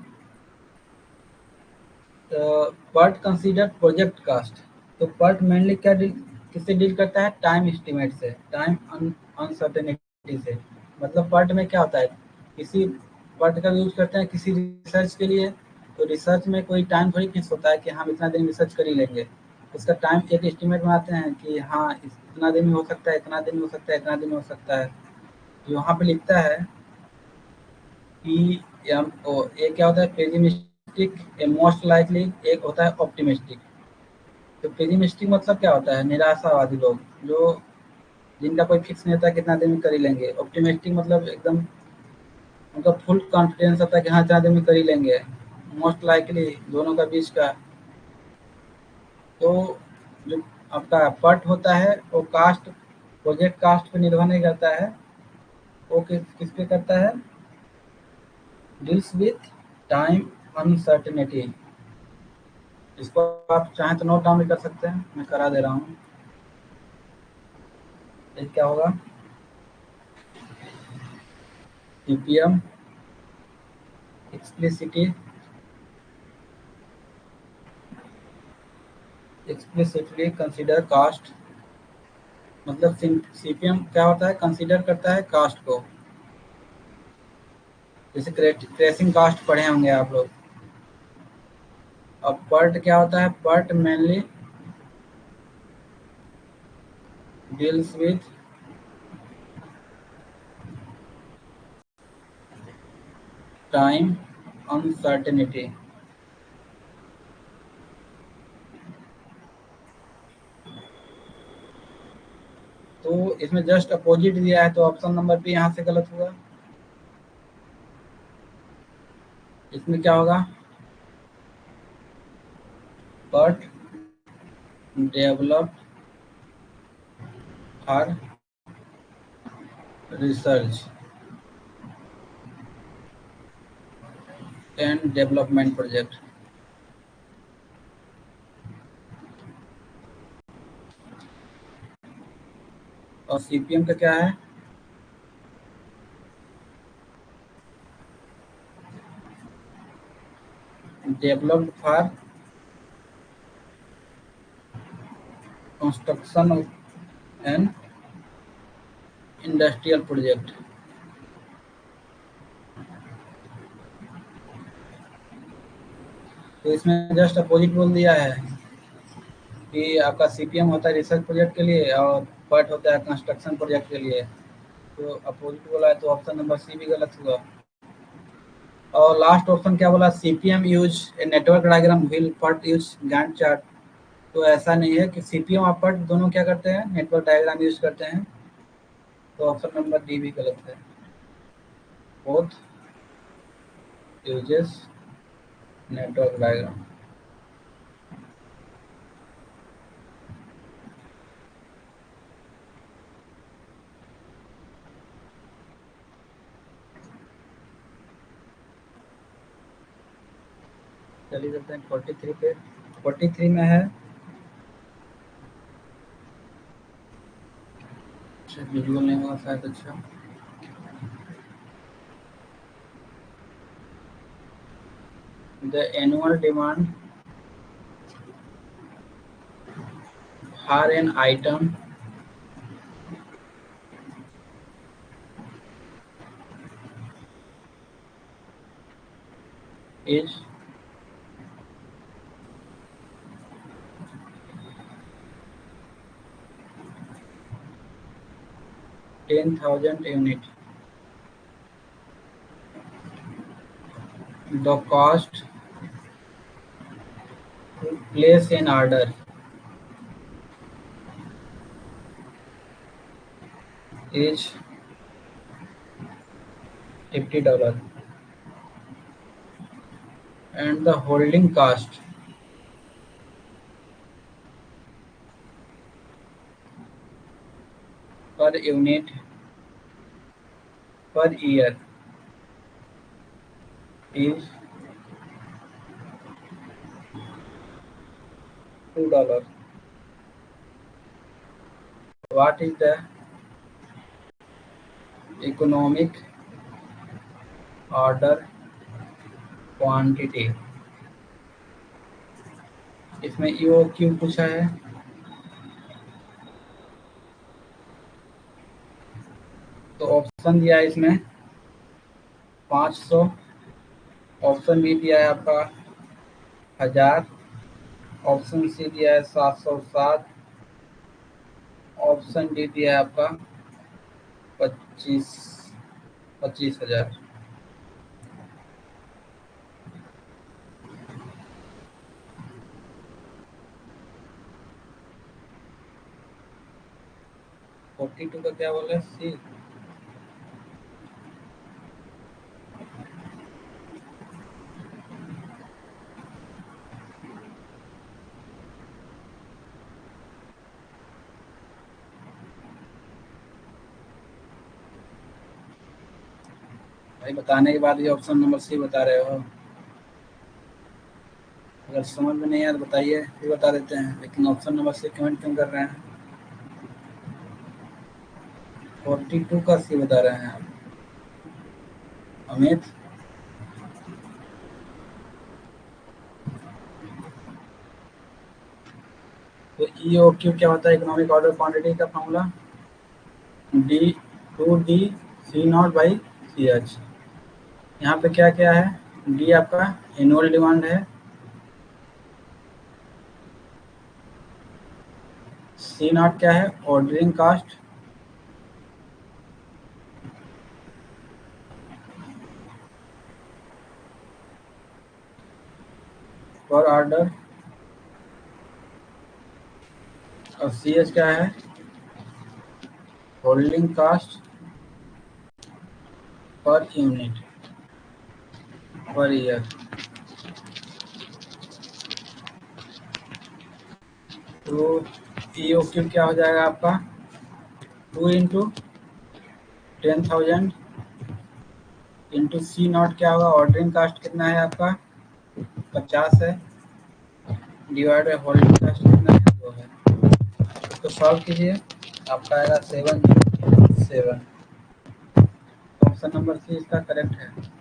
PERT consider project cost. तो PERT मेनली क्या किससे डील करता है? टाइम एस्टिमेट से, टाइम अनसर्टेनिटी से। मतलब PERT में क्या होता है, किसी PERT का यूज करते हैं किसी रिसर्च के लिए। तो रिसर्च में कोई टाइम थोड़ी फिक्स होता है कि हम इतना दिन रिसर्च कर ही लेंगे। उसका टाइम एक एस्टिमेट बनाते हैं कि हाँ इतना दिन में हो सकता है, इतना दिन में हो सकता है, इतना दिन में हो सकता है। तो वहाँ पे लिखता है कि एक क्या होता है पेसिमिस्टिक, ए मोस्ट लाइकली, एक होता है ऑप्टिमिस्टिक। तो पेसिमिस्टिक मतलब क्या होता है? निराशावादी लोग, जो जिनका कोई फिक्स नहीं होता कितना दिन में कर ही लेंगे। ऑप्टिमिस्टिक मतलब एकदम उनका फुल कॉन्फिडेंस होता है कि हाँ इतना दिन में कर ही लेंगे। मोस्ट लाइकली दोनों का बीच का। तो जो आपका PERT होता है वो कास्ट, प्रोजेक्ट कास्ट पे निर्भर नहीं करता है। वो किस पे करता है? Deals with time uncertainty. इसको आप चाहें तो नोट डाउन भी कर सकते हैं, मैं करा दे रहा हूँ। ये क्या होगा? CPM explicit, explicitly consider cost. मतलब CPM क्या होता है? कंसीडर करता है कास्ट को। जैसे क्रेसिंग कास्ट पढ़े होंगे आप लोग। अब PERT क्या होता है? PERT mainly deals with time uncertainty. तो इसमें जस्ट अपोजिट दिया है, तो ऑप्शन नंबर बी यहाँ से गलत हुआ। इसमें क्या होगा? PERT develop her research and development project. और CPM का क्या है? Developed for construction and industrial project. तो इसमें जस्ट अपोजिट बोल दिया है कि आपका CPM होता है रिसर्च प्रोजेक्ट के लिए और PERT होता है कंस्ट्रक्शन प्रोजेक्ट के लिए। तो अपोजिट बोला है, तो ऑप्शन नंबर सी भी गलत हुआ। और लास्ट ऑप्शन क्या बोला? CPM use a network diagram while PERT use Gantt chart. तो ऐसा नहीं है कि CPM और PERT दोनों क्या करते हैं? नेटवर्क डायग्राम यूज करते हैं। तो ऑप्शन नंबर डी भी गलत है। Both uses network diagram. चलिए चलते हैं 43 पे। 43 में है, विजुअल नहीं होगा शायद। अच्छा, the annual demand for an item is 10,000 unit. The cost to place an order is $50 and the holding cost per unit per year is $2. What is the economic order quantity? इसमें E O Q पूछा है, तो option दिया है इसमें 500, option B दिया है आपका 1000, ऑप्शन सी दिया है 707, ऑप्शन डी दिया है आपका 25,000। फोर्टी टू का क्या बोले सी? भाई बताने के बाद ये ऑप्शन नंबर सी बता रहे हो। अगर समझ में नहीं आया तो बताइए, फिर बता देते हैं, लेकिन ऑप्शन नंबर सी कमेंट क्यों कर रहे हैं? 42 का सी बता रहे हैं आप अमित। तो ई ओ क्यू क्या होता है? इकोनॉमिक ऑर्डर क्वांटिटी का फॉर्मूला डी, 2D C0/CH। यहाँ पे क्या क्या है? डी आपका एनुअल डिमांड है, C0 क्या है? ऑर्डरिंग कास्ट, पर ऑर्डर, और CH क्या है? Holding cost per unit per year. तो ई ओ क्यू क्या हो जाएगा आपका? 2 इंटू 10,000 इंटू C0 क्या होगा? ऑर्डरिंग कास्ट कितना है आपका? 50 है, डिवाइड बाई होल्डिंग कास्ट कितना है? 2 है। तो सॉल्व कीजिए, आपका आएगा 707। ऑप्शन नंबर सी इसका करेक्ट है।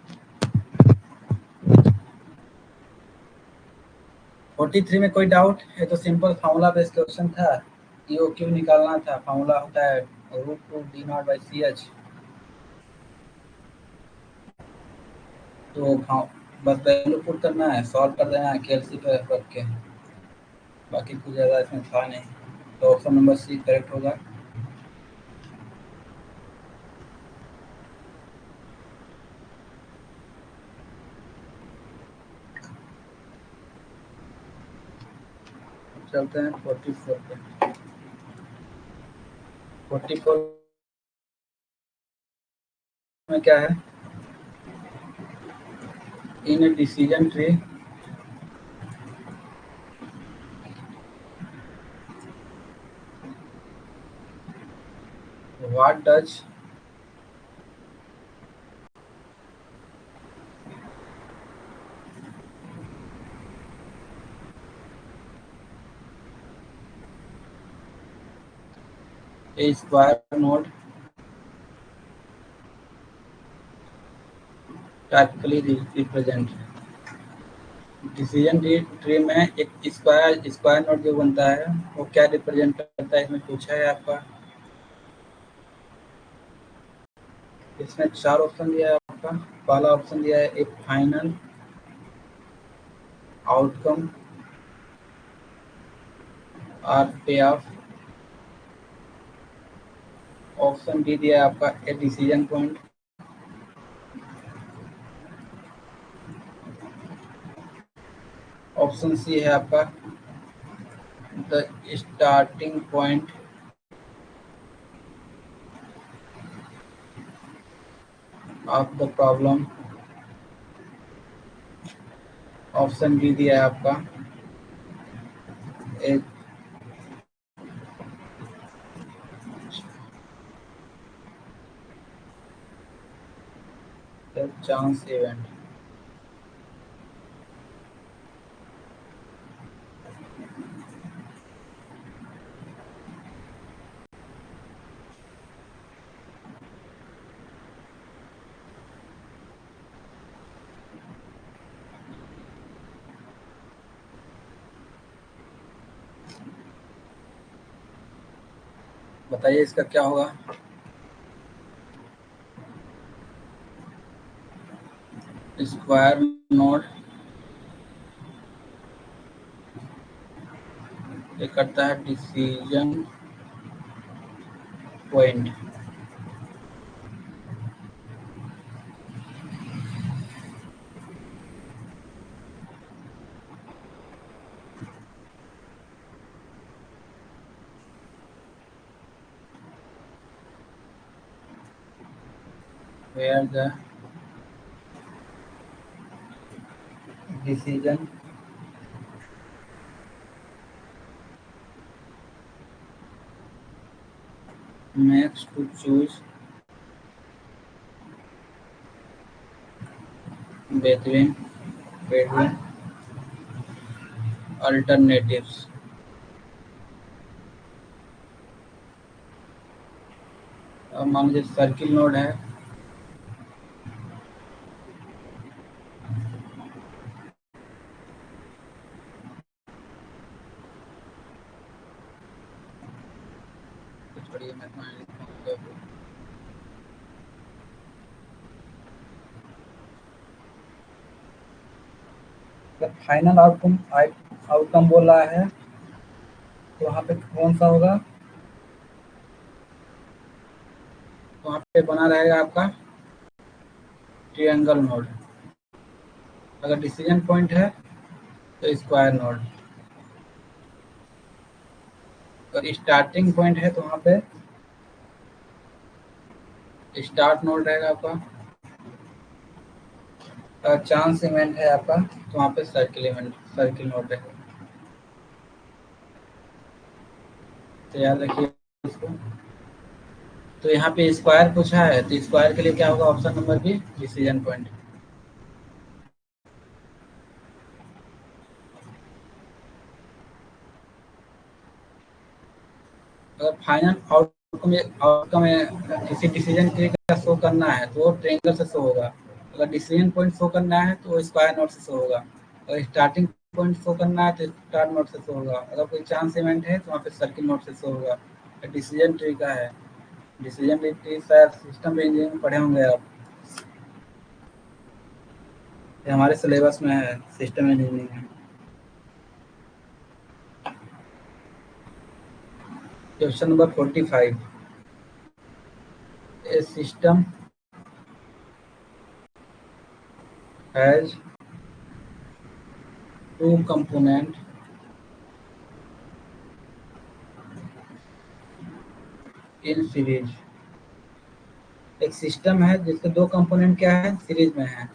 43 में कोई डाउट? ये तो सिंपल फार्मूला बेस्ड क्वेश्चन था, ईओ क्यू निकालना था। फार्मूला होता है √2D0/CH। तो बस वैल्यू पुट करना है, सॉल्व कर देना है केएलसी पे रख के, बाकी कुछ ज़्यादा इसमें था नहीं। तो ऑप्शन नंबर सी करेक्ट होगा। चलते हैं 44 पे। 44 में क्या है? In a decision tree what does a square node typically represent? Decision tree में एक स्क्वायर नोड जो बनता है वो क्या रिप्रेजेंट करता है, इसमें पूछा है आपका। इसमें 4 ऑप्शन दिया है आपका। पहला ऑप्शन दिया है ए फाइनल आउटकम और पे ऑफ। ऑप्शन डी दिया है आपका a decision point. Option C है आपका the starting point of the problem. Option D दिया है आपका ए चांस इवेंट। बताइए इसका क्या होगा। स्क्वायर नोड ये करता है decision point. Where the decision makes to choose between between alternatives। अब मान लीजिए सर्किल नोड है, छोड़िए मैं तुम्हारे लिखूंगा। तो फाइनल आउटकम आउटकम बोल रहा है तो वहाँ पे कौन सा होगा, वहाँ पे बना रहेगा आपका ट्रायंगल नोड। अगर डिसीजन पॉइंट है तो स्क्वायर नोड, अगर स्टार्टिंग पॉइंट है तो वहाँ पे स्टार्ट नोड रहेगा आपका। अगर चांस इवेंट है आपका तो वहाँ पे सर्किल नोड रहेगा। तो याद रखिए इसको। तो यहाँ पे स्क्वायर पूछा है तो स्क्वायर के लिए क्या होगा, option number B decision point. अगर फाइनल आउटकम किसी डिसीजन ट्री का शो करना है तो वो ट्रायंगल से शो होगा। अगर डिसीजन पॉइंट शो करना है तो वो स्क्वायर नोड से शो होगा। अगर स्टार्टिंग पॉइंट शो करना है तो स्टार्ट नोड से शो होगा। अगर कोई चांस इवेंट है तो वहाँ पे सर्किल नोड से शो होगा। डिसीजन ट्री का है, डिसीजन ट्री शायद सिस्टम इंजीनियरिंग में पढ़े होंगे आप, ये हमारे सिलेबस में है सिस्टम इंजीनियरिंग में। Question number 45। A system has two component in series. एक सिस्टम है जिसके दो कंपोनेंट क्या है, सीरीज में है।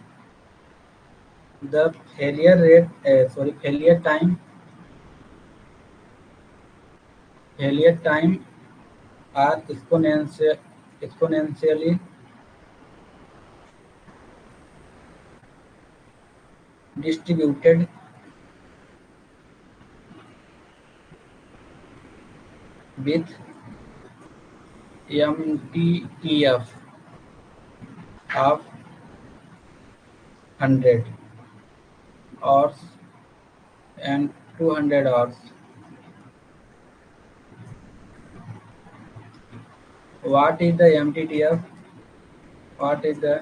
The failure time are exponentially distributed with MTTF of 100 hours and 200 hours. What is the MTTF? What is the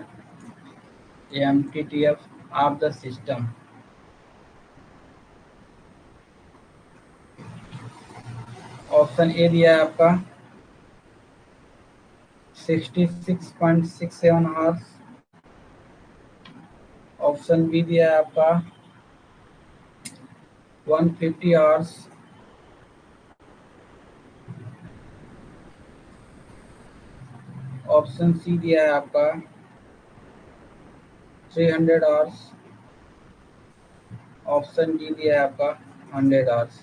MTTF of the system? Option A दिया है आपका 66.67 आवर्स। ऑप्शन बी दिया है आपका 150 आवर्स। ऑप्शन सी दिया है आपका 300 hours. Option D दिया है आपका 100 आवर्स।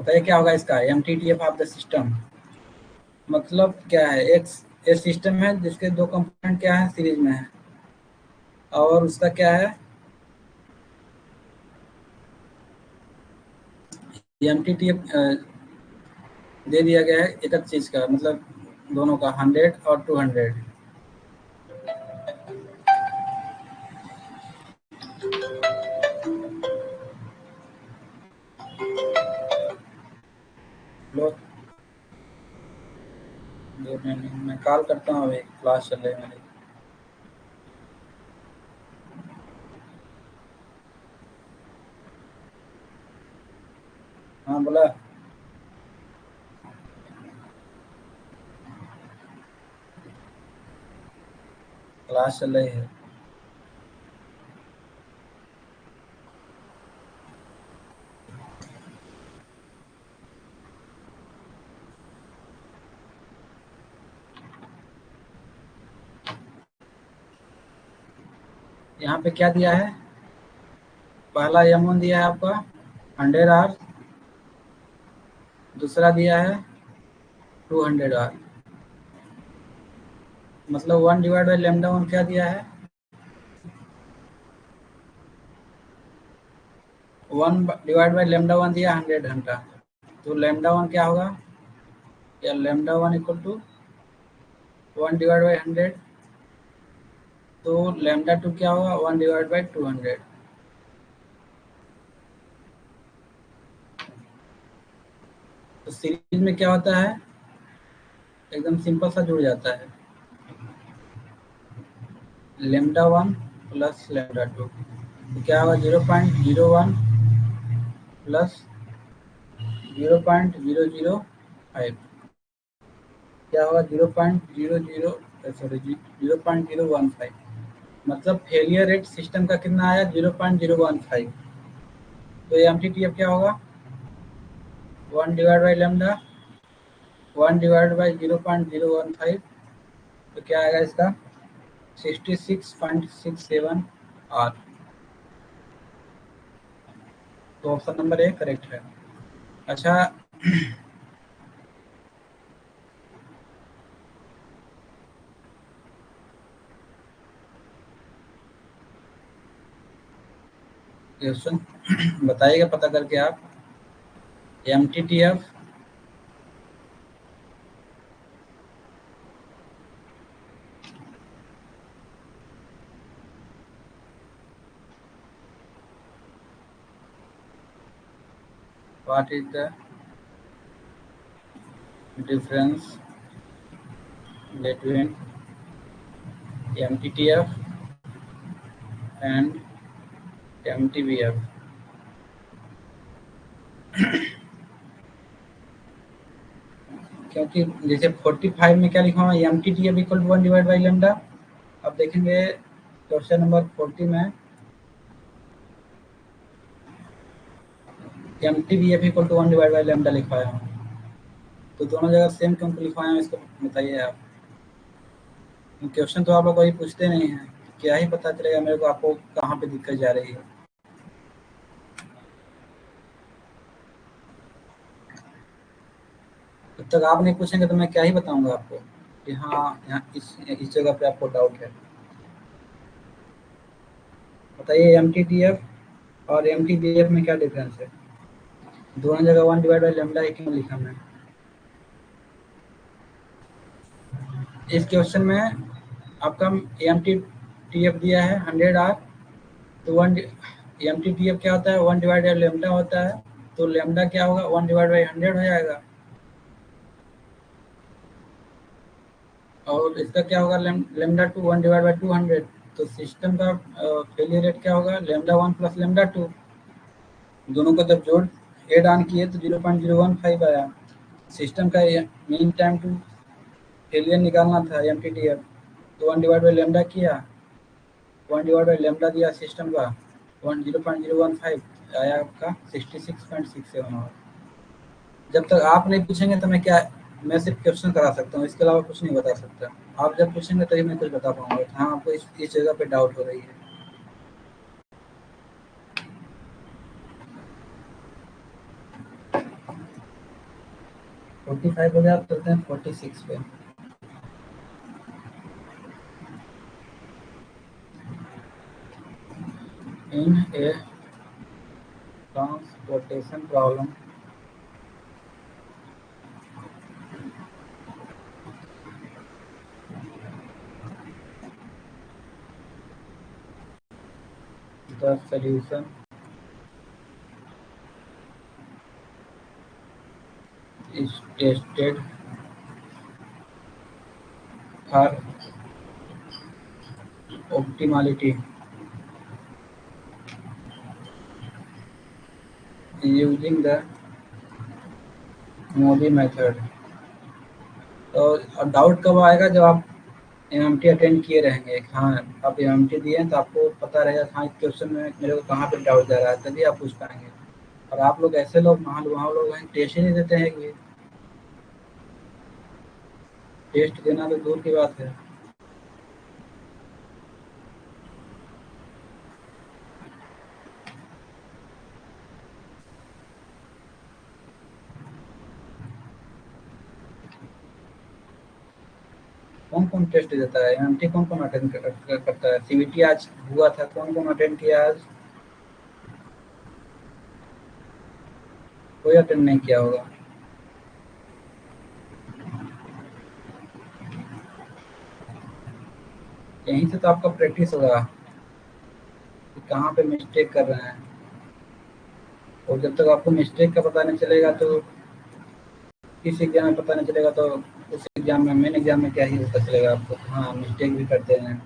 बताइए क्या होगा इसका, एमटीटीएफ ऑफ द सिस्टम मतलब क्या है, एक सिस्टम है जिसके दो कंपोनेंट क्या है, सीरीज में है, और उसका क्या है, एमटीटीएफ दे दिया गया है एक एक चीज का, मतलब दोनों का 100 और 200। लो, 2 मिनट मैं कॉल करता हूँ, अभी क्लास चल रही है मेरी। हाँ बोला, क्लास चल रही है। यहाँ पे क्या दिया है, पहला M1 दिया है आपका 100R, दूसरा दिया है 200R, मतलब 1/λ1 क्या दिया है, 1/λ1 दिया 100 घंटा, तो λ1 क्या होगा, या λ1 इक्वल टू 1/100, तो λ2 क्या होगा, 1/200। तो सीरीज में क्या होता है, एकदम सिंपल सा जुड़ जाता है, λ1 प्लस λ2, तो क्या होगा 0.01 प्लस 0.005, क्या होगा 0.00 मतलब फेलियर रेट सिस्टम का कितना आया, 0.015। तो ये एमटीटीएफ क्या होगा, 1/λ 1/0.015, तो क्या आएगा इसका 66.67 आर। तो ऑप्शन नंबर ए करेक्ट है। अच्छा, क्वेश्चन बताइएगा पता करके आप, MTTF what is the difference between MTTF and MTBF. क्योंकि जैसे 45 में क्या लिखा हुआ है, एमटीटीएफ इक्वल टू 1/λ। अब देखेंगे क्वेश्चन नंबर 40 में एमटीबीएफ इक्वल टू 1/λ लिखवाया हूँ, तो दोनों जगह सेम क्यों लिखवाए हैं, इसको बताइए आप। क्वेश्चन तो आप लोग कभी पूछते नहीं हैं, क्या ही पता चलेगा मेरे को आपको कहाँ पे दिक्कत जा रही है। जब तक आप नहीं पूछेंगे तो मैं क्या ही बताऊंगा आपको कि हाँ यहाँ इस जगह पे आपको डाउट है। बताइए एमटीटीएफ और एमटीबीएफ में क्या डिफरेंस है, दोनों जगह 1/λ ही क्यों लिखा मैं। इस क्वेश्चन में आपका एमटीटीएफ दिया है 100R, तो 1 एमटीटीएफ क्या होता है, 1/λ होता है, तो लैम्डा क्या होगा, 1/100 हो जाएगा। और इसका क्या होगा, λ2 1/200, तो सिस्टम का फेलियर रेट क्या होगा, λ1 प्लस λ2, दोनों को जब जोड़ एड ऑन किए तो 0.015 आया। सिस्टम का मीन टाइम टू फेलियर निकालना था एमटीटीएफ, तो 1/λ किया, 1/λ दिया सिस्टम का 0.015 आया आपका 66.67 आवर। जब तक आप नहीं पूछेंगे तो मैं सिर्फ क्वेश्चन करा सकता हूँ, इसके अलावा कुछ नहीं बता सकता। आप जब पूछेंगे तभी मैं कुछ बता पाऊंगा, हाँ आपको इस जगह पे डाउट हो रही है। 45 हो गया, आप चलते हैं 46 पे। In a transportation problem the solution is tested for optimality using the MODI method. तो अब डाउट कब आएगा, जब आप एमएमटी अटेंड किए रहेंगे। हाँ, आप एमएमटी दिए हैं तो आपको पता रहेगा हाँ इस क्वेश्चन में मेरे को कहाँ पे डाउट जा रहा है, तभी आप पूछ पाएंगे। और आप लोग ऐसे लोग वहाँ लोग हैं, टेस्ट ही नहीं देते हैं कि टेस्ट देना तो दूर की बात है। कौन कौन टेस्ट देता है एमएमटी, कौन कौन अटेंड करता है? सीबीटी आज हुआ था, कौन कौन अटेंड किया आज? कोई अटेंड नहीं किया होगा। यहीं से तो आपका प्रैक्टिस होगा कि कहाँ पे मिस्टेक कर रहे हैं। और जब तक आपको मिस्टेक का पता नहीं चलेगा तो किस एग्जाम में पता नहीं चलेगा, तो उस एग्जाम में, मेन एग्जाम में क्या ही पता चलेगा आपको। हाँ, मिस्टेक भी करते हैं।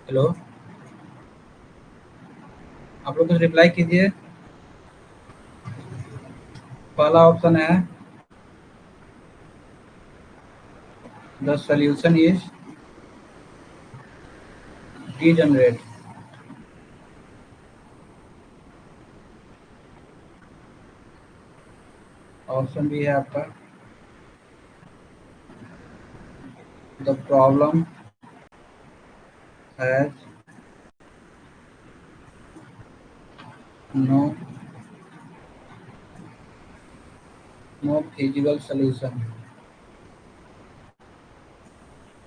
हेलो, आप लोग कुछ रिप्लाई कीजिए। पहला ऑप्शन है the solution is degenerate. Option B है आपका the problem has no no physical solution.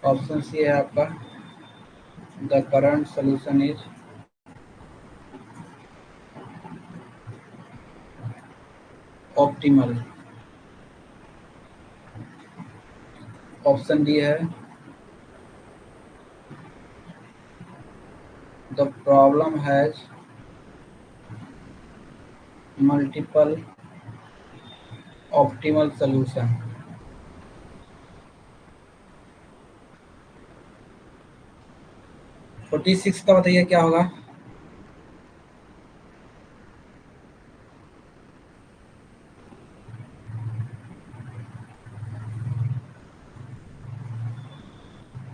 Option C है आपका the current solution is optimal. Option D है the problem has multiple optimal solution. 46 का बताइए क्या होगा?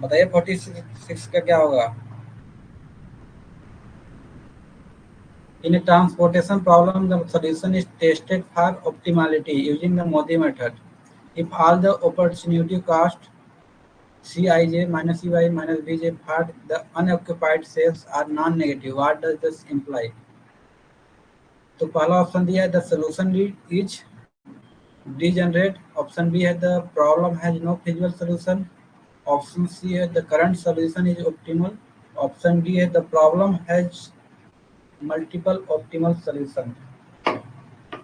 बताइए 46 का क्या होगा? In a transportation problem, the solution is tested for optimality using the Modi method. If all the opportunity cost Cij minus Ey minus Bj for the unoccupied cells are non-negative, what does this imply? तो पहला option दिया है the solution is degenerate. Option B है the problem has no physical solution. Option C है the current solution is optimal. Option D है the problem has multiple optimal solution.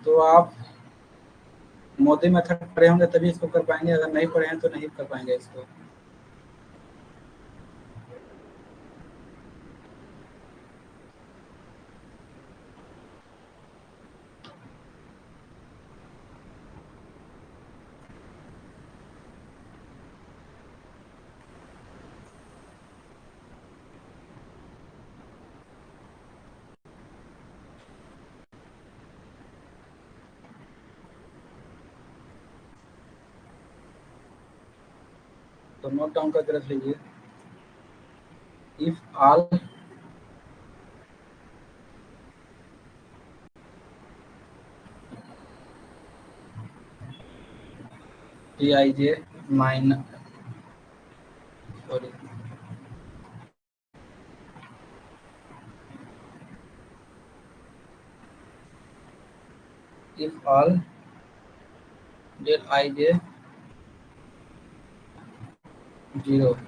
तो आप Modi method पढ़े होंगे तभी इसको कर पाएंगे, अगर नहीं पढ़े हैं तो नहीं कर पाएंगे इसको। तो नोट डाउन करके रख लीजिए। If all T I J minus, sorry, if all del ij 0,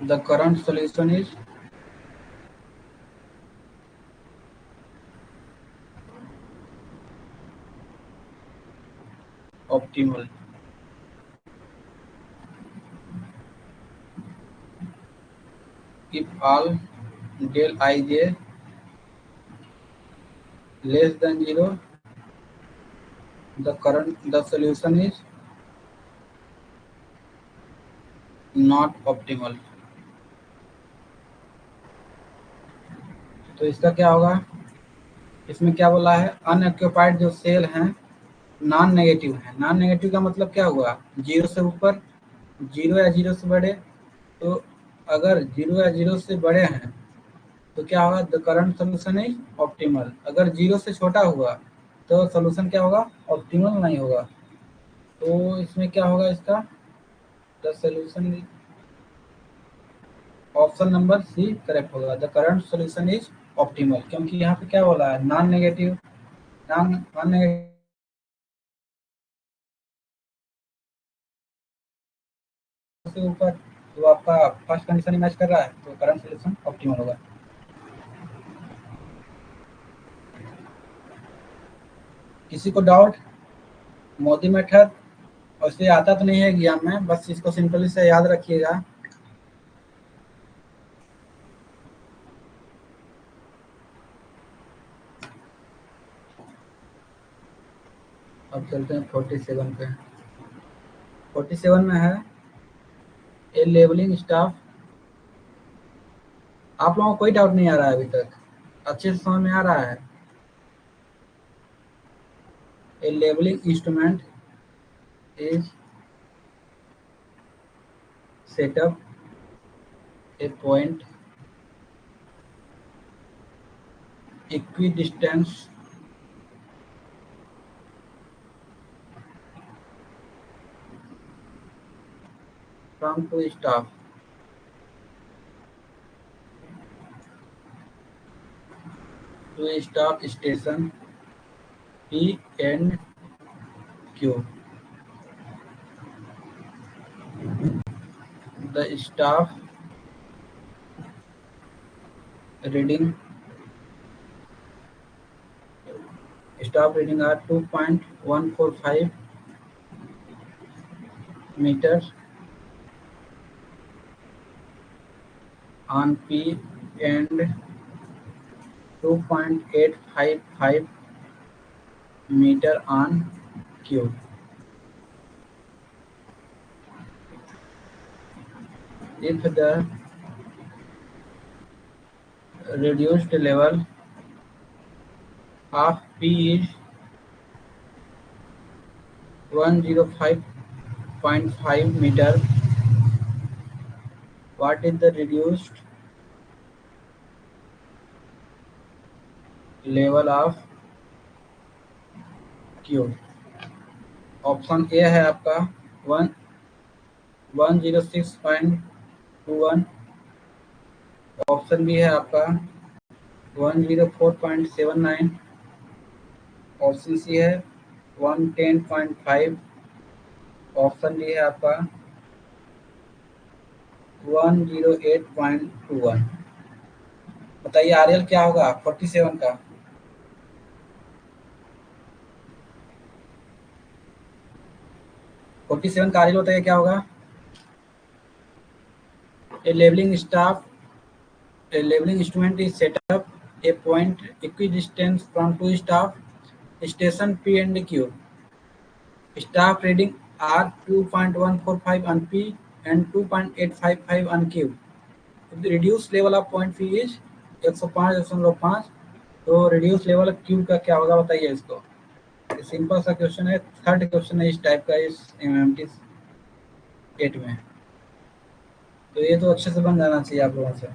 the current solution is optimal. If all del ij less than 0, the solution is not optimal. तो इसका क्या होगा, इसमें क्या बोला है, अनऑक्यूपाइड जो सेल हैं नॉन नेगेटिव है। नॉन नेगेटिव का मतलब क्या हुआ, जीरो से ऊपर, जीरो या जीरो से बड़े। तो अगर जीरो या जीरो से बड़े हैं तो क्या होगा, the current solution is optimal. अगर जीरो से छोटा हुआ तो सोल्यूशन क्या होगा, ऑप्टिमल नहीं होगा। तो इसमें क्या होगा, इसका the solution, option number C correct होगा, the current solution is optimal. क्योंकि यहाँ पे क्या बोला है, नॉन नेगेटिव, नॉन नेगेटिव से ऊपर, तो आपका फर्स्ट कंडीशन मैच कर रहा है, तो करंट सोल्यूशन ऑप्टिमल होगा। किसी को डाउट, मोदी मेथड और इसे आता तो नहीं है एग्जाम में, बस इसको सिंपली से याद रखिएगा। अब चलते हैं 47 पे। 47 में है ए लेबलिंग स्टाफ। आप लोगों को कोई डाउट नहीं आ रहा है अभी तक, अच्छे से समझ में आ रहा है। A levelling instrument is setup a point equidistance from two staff station P and Q. The reading staff reading are 2.145 meters on P and 2.855 meter on Q. If the reduced level of P is 105.5 meter, what is the reduced level of Q? Option A है आपका 106.21, option B है आपका 104.79, option C है 110.5, option D है आपका 108.21। बताइए RL क्या होगा 47 का। 47 का आरएल बताइए क्या होगा। A levelling staff, a labeling instrument is set up a point equidistant from two staff station P and Q. Staff reading are 2.145 on P and 2.855 on Q. If the reduced level of point P is 105.5, तो reduced level Q का क्या होगा बताइए इसको। Simple सा question है, third question है इस टाइप का इस एमएमटी 8 में। तो ये तो अच्छे से बन जाना चाहिए आप लोगों से।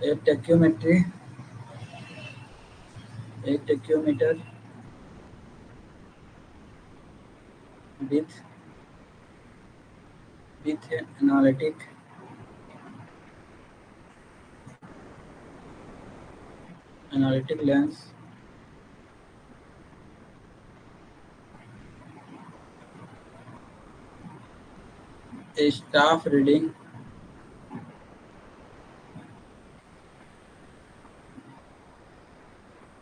एक टेक्योमेट्री, एक tacheometer with with analytic lens, a staff reading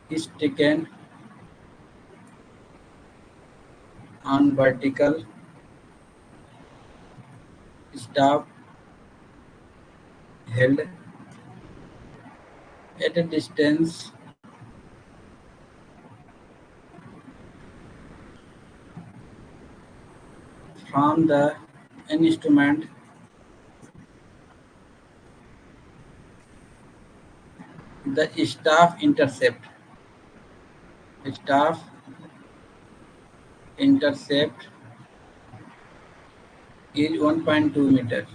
is taken on vertical staff held at a distance from the instrument. The staff intercept is 1.2 meter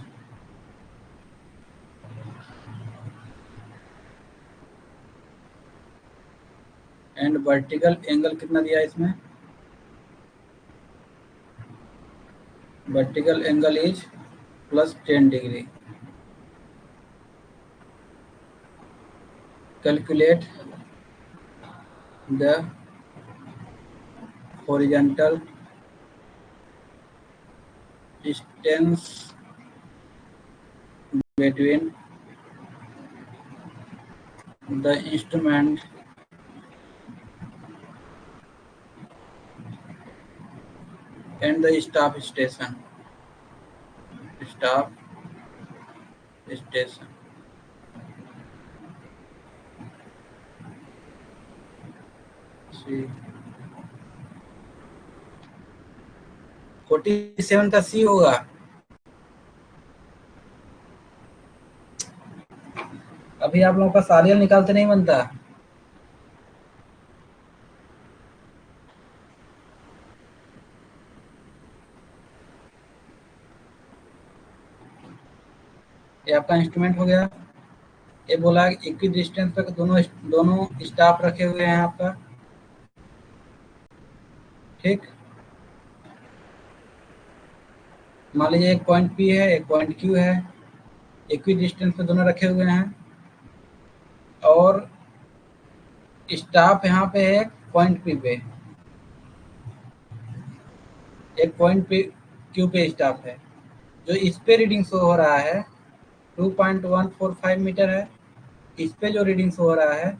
and vertical angle कितना दिया है इसमें? Vertical angle is plus 10 degree. Calculate the horizontal distance between the instrument and the staff station. Staff station. सी 47 का सी होगा। अभी आप लोगों का सारियल निकालते नहीं बनता। ये आपका इंस्ट्रूमेंट हो गया। ये बोला इक्वी डिस्टेंस तक दोनों दोनों स्टाफ रखे हुए हैं आपका, ठीक। मान लीजिए एक पॉइंट पी है, एक पॉइंट क्यू है, इक्वी डिस्टेंस पे दोनों रखे हुए हैं और स्टाफ यहाँ पे है पॉइंट पी पे, एक पॉइंट पे क्यू पे स्टाफ है। जो इस पे रीडिंग शो हो रहा है 2.145 मीटर है। इस पे जो रीडिंग शो हो रहा है,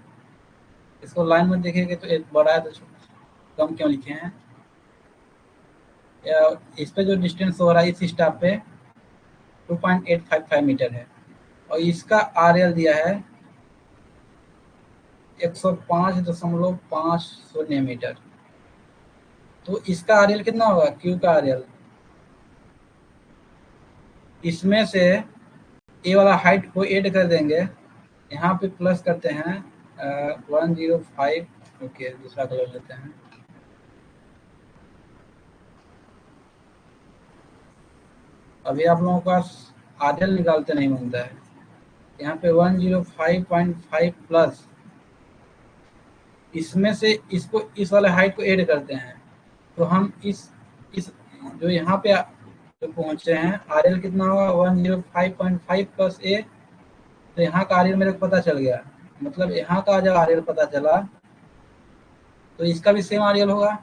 इसको लाइन में देखेंगे तो एक बड़ा है तो कम क्यों लिखे हैं, या इस पे जो डिस्टेंस हो रहा है इस स्टाफ पे 2.855 मीटर है और इसका आरएल दिया है 105.50 मीटर। तो इसका आरएल कितना होगा, क्यू का आरएल, इसमें से ए वाला हाइट को ऐड कर देंगे, यहाँ पे प्लस करते हैं 105। ओके, दूसरा कलर लेते हैं। अभी आप लोगों का आरएल निकालते नहीं बनता है। यहाँ पे 105.5 प्लस, इसमें से इसको इस वाले हाइट को ऐड करते हैं तो हम इस जो यहाँ पे जो पहुंचे हैं आरएल कितना होगा 105.5 प्लस ए। तो यहाँ का आरएल मेरे को पता चल गया, मतलब यहाँ का जब आरएल पता चला तो इसका भी सेम आरएल होगा,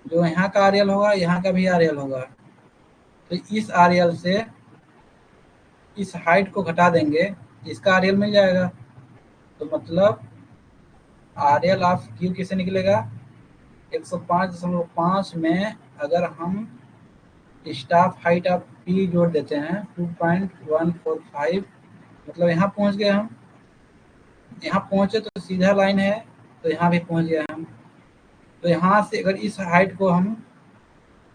जो यहाँ का आरएल होगा यहाँ का भी आरएल होगा। तो इस आरएल से इस हाइट को घटा देंगे, इसका आरएल मिल जाएगा। तो मतलब आरएल ऑफ क्यू किसे निकलेगा 105.5 में अगर हम स्टाफ हाइट ऑफ पी जोड़ देते हैं 2.145, मतलब यहाँ पहुँच गए हम। यहाँ पहुँचे तो सीधा लाइन है, तो यहाँ भी पहुँच गए हम। तो यहाँ से अगर इस हाइट को हम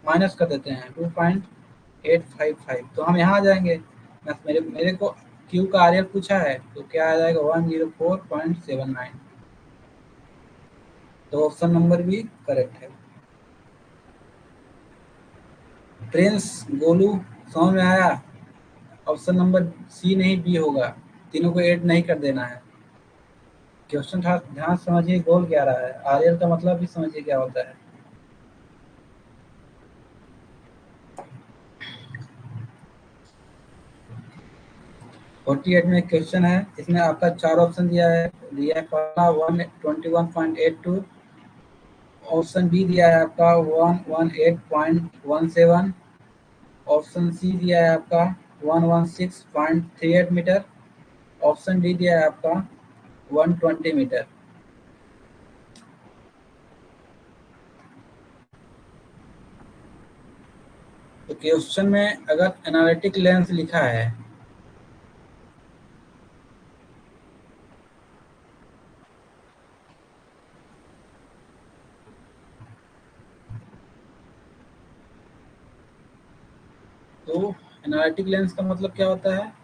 माइनस कर देते हैं 2.855 तो हम यहाँ आ जाएंगे। मेरे को क्यू का आरएल पूछा है तो क्या आ जाएगा 104.79। तो ऑप्शन नंबर भी करेक्ट है। प्रिंस, गोलू, समझ में आया? ऑप्शन नंबर सी नहीं बी होगा, तीनों को ऐड नहीं कर देना है। क्वेश्चन ध्यान से समझिए, बोल क्या रहा है, आर्यल का मतलब भी समझिए क्या होता है। फोर्टी एट में क्वेश्चन है, इसमें आपका चार ऑप्शन दिया है पहला 121.82, ऑप्शन बी दिया है आपका 118.17, ऑप्शन सी दिया है आपका 116.38 मीटर, ऑप्शन डी दिया है आपका 120 मीटर। तो क्वेश्चन में अगर एनालिटिक लेंस लिखा है तो एनालिटिक लेंस का मतलब क्या होता है?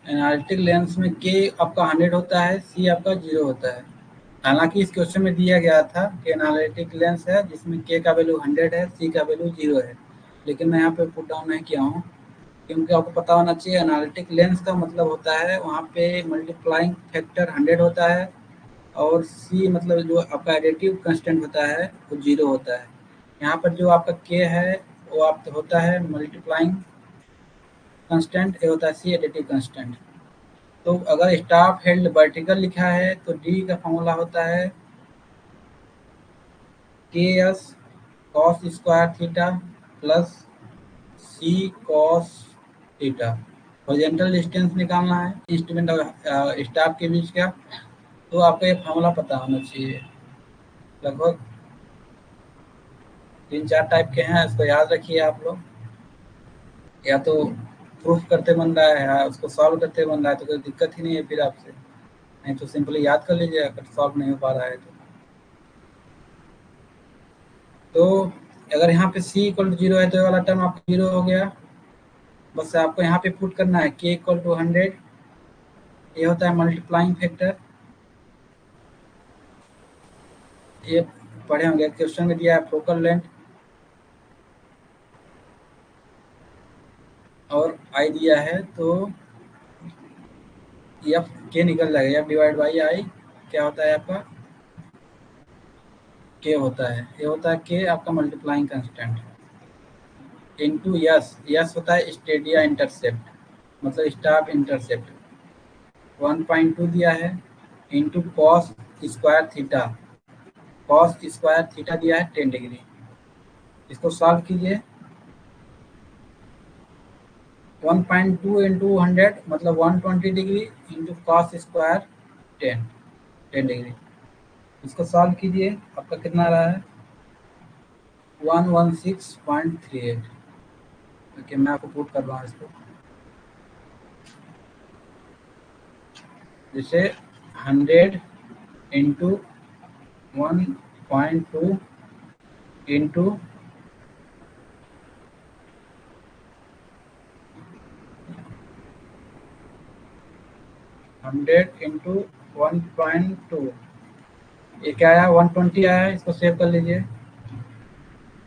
एनालिटिक लेंस में के आपका 100 होता है, सी आपका 0 होता है। हालांकि इस क्वेश्चन में दिया गया था कि एनालिटिक लेंस है जिसमें के का वैल्यू 100 है, सी का वैल्यू 0 है, लेकिन मैं यहाँ पे पुट डाउन नहीं किया हूँ क्योंकि आपको पता होना चाहिए एनालिटिक लेंस का मतलब होता है वहाँ पे मल्टीप्लाइंग फैक्टर 100 होता है और सी मतलब जो आपका एडिटिव कंस्टेंट होता है वो 0 होता है। यहाँ पर जो आपका के है वो आप होता है मल्टीप्लाइंग कंस्टेंट, ये होता है सी एडिटिव कंस्टेंट। तो अगर स्टाफ हेल्ड वर्टिकल लिखा है तो डी का फॉर्मूला होता है K S cos square theta plus C cos theta. Horizontal distance निकालना है इंस्ट्रूमेंट और स्टाफ के बीच का, तो आपको ये फॉर्मूला पता होना चाहिए। लगभग 3-4 टाइप के हैं, इसको याद रखिए आप लोग। या तो प्रूफ करते बन रहा है या उसको सॉल्व करते बन रहा है तो कोई दिक्कत ही नहीं है फिर आपसे, नहीं तो सिंपली याद कर लीजिए अगर सॉल्व नहीं हो पा रहा है तो अगर यहाँ पे c इक्वल टू 0 है तो ये वाला टर्म आपका 0 हो गया। बस आपको यहाँ पे पुट करना है k इक्वल टू 100, ये होता है मल्टीप्लाइंग फैक्टर। ये पढ़े होंगे, क्वेश्चन में दिया है फोकल लेंथ और आई दिया है तो एफ के निकल जाएगा, एफ डिवाइड बाई आई क्या होता है आपका के होता है, ये होता है के आपका multiplying constant into yes, yes होता है स्टेडिया इंटरसेप्ट मतलब स्टाफ इंटरसेप्ट 1.2 दिया है into cos square theta, cos square theta दिया है 10 डिग्री। इसको सॉल्व कीजिए, 1.2 इंटू 100 मतलब 120 degree into cos square 10 degree. इसको सॉल्व कीजिए, आपका कितना रहा है 116.38। ओके, मैं आपको पुट कर रहा हूँ इसको, जैसे 100 इंटू 1.2 इंटू 100 इंटू 1.2, ये क्या आया 120 आया है, इसको सेव कर लीजिए।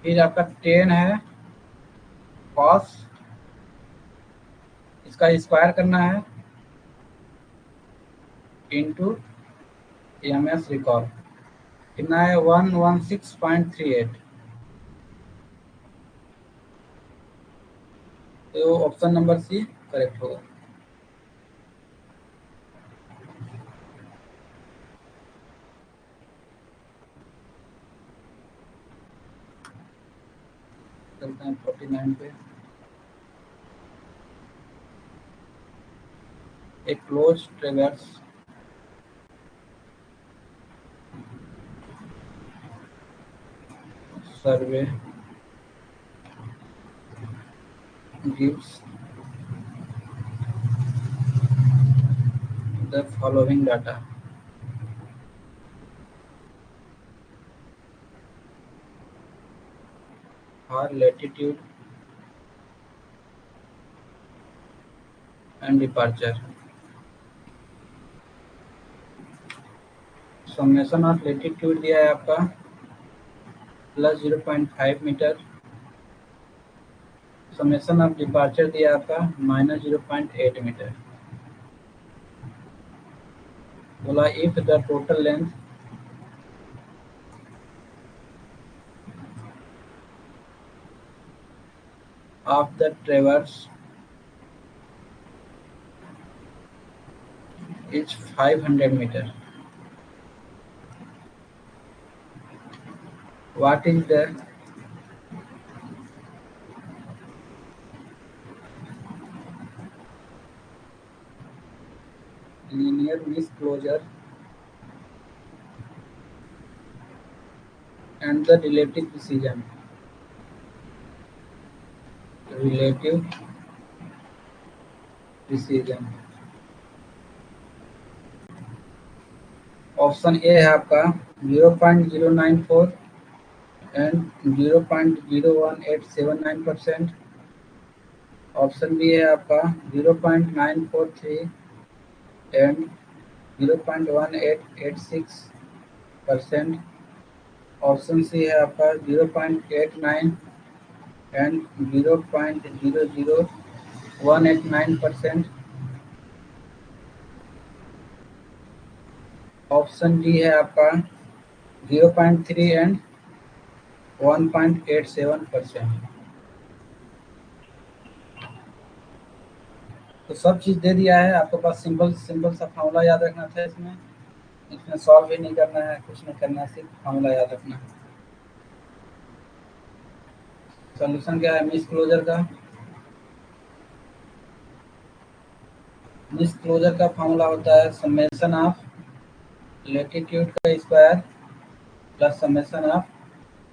फिर आपका 10 है कॉस, इसका स्क्वायर करना है इंटू एम एस रिकॉल, कितना है 116.38। तो ऑप्शन नंबर सी करेक्ट होगा। चलते हैं 49 पे। एक close traverse survey gives the following data. or latitude and departure. Summation of latitude दिया है आपका plus 0.5 metre, summation of departure दिया आपका माइनस 0.8 मीटर। बोला if the total length of the traverse is 500 metre, what is the linear mesh closure and the relative precision. Relative precision. Option A है आपका 0.094 and 0.01879%। Option B है आपका 0.943 and 0.1886%। Option C है आपका 0.89 and 0.00189%। Option D है आपका 0.3 and 1.87%। तो सब चीज़ दे दिया है आपके पास, सिंपल सिंपल सा फार्मूला याद रखना था इसमें सॉल्व भी नहीं करना है, कुछ नहीं करना है, सिर्फ फार्मूला याद रखना है। सॉल्यूशन क्या है मिस क्लोजर का? मिस क्लोजर का फार्मूला होता है समेशन ऑफ लेटीट्यूड का square plus summation of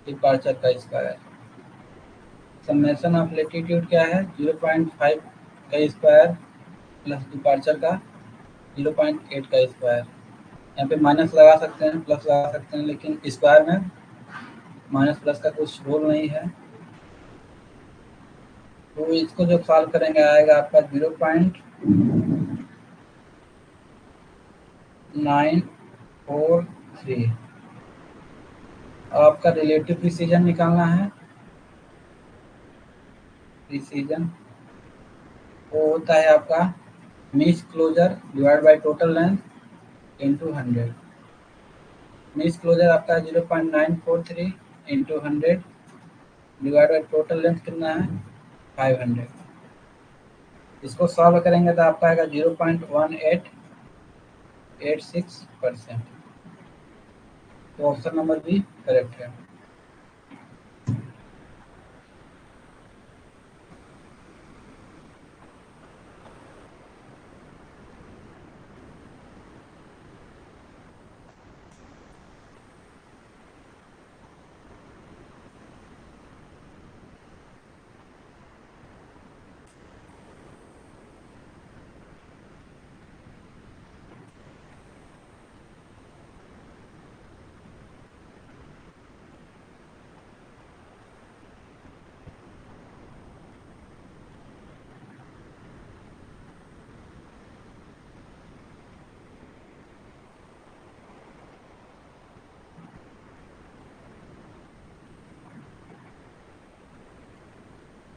departure का स्क्वायर। समेशन ऑफ लेटीट्यूड क्या है 0.5 का स्क्वायर प्लस डिपार्चर का 0.8 का स्क्वायर। यहाँ पे माइनस लगा सकते हैं, प्लस लगा सकते हैं, लेकिन स्क्वायर में माइनस प्लस का कुछ रोल नहीं है। तो इसको जब सॉल्व करेंगे आएगा आपका 0.943। आपका रिलेटिव प्रिसीजन निकालना है। प्रिसीजन वो होता है आपका misclosure divide by total length into 100। Misclosure आपका 0.943 into 100 divide by total length कितना है 500। इसको सॉल्व करेंगे तो आपका आएगा 0.1886%। तो ऑप्शन नंबर बी करेक्ट है।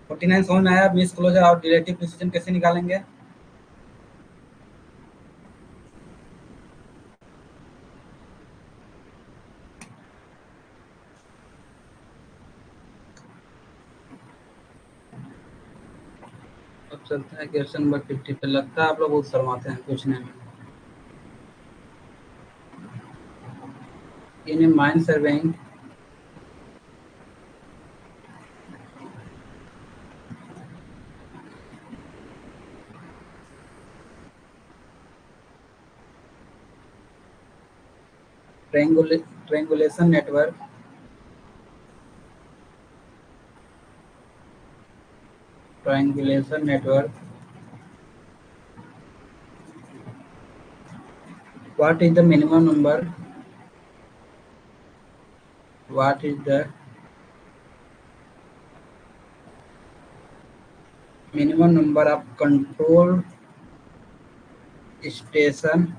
फोर्टी नाइन समझ में आया? मिस क्लोजर और रिलेटिव प्रिसीजन कैसे निकालेंगे? अब चलते हैं क्वेश्चन नंबर 50 पे। लगता है आप लोग बहुत शर्माते हैं पूछने में। In a mine surveying triangulation network what is the minimum number, what is the minimum number of control station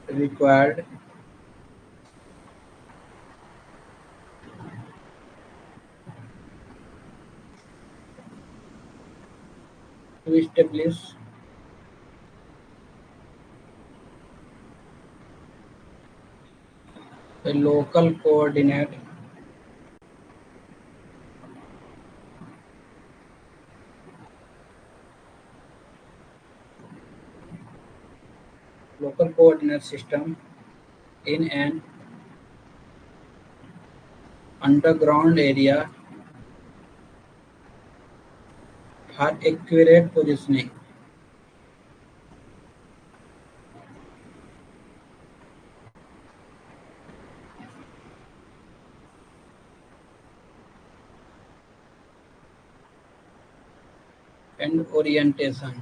required to establish a local coordinate system in an underground area for accurate positioning and orientation.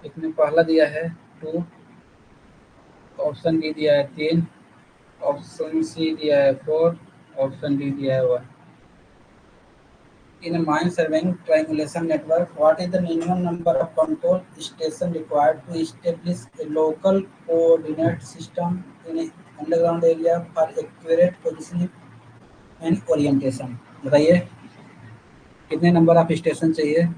इसमें पहला दिया है 2, option D दिया है 3, option C दिया है 4, option D दिया है 1. In a mine surveying triangulation network, what is the minimum number of control stations required to establish a local coordinate system in an underground area for accurate positioning and orientation? बताइए कितने number of station चाहिए?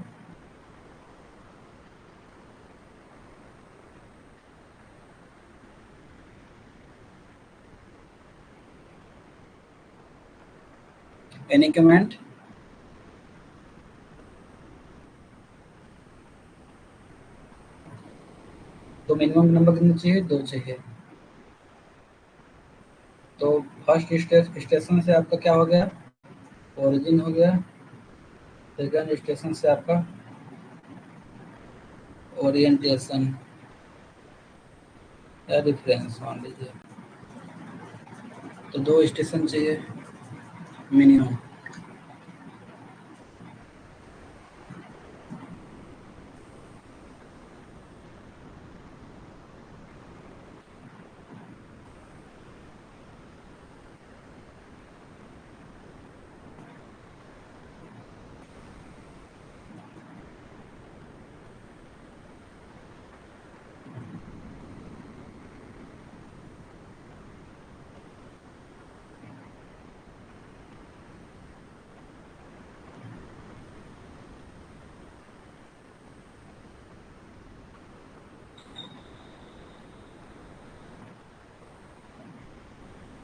Any comment? तो minimum number कितने चाहिए? 2 चाहिए. तो first station से आपका क्या हो गया? ओरिजिन हो गया. सेकंड स्टेशन से आपका ओरिएंटेशन या रेफरेंस मान लीजिए. तो 2 स्टेशन चाहिए minimum.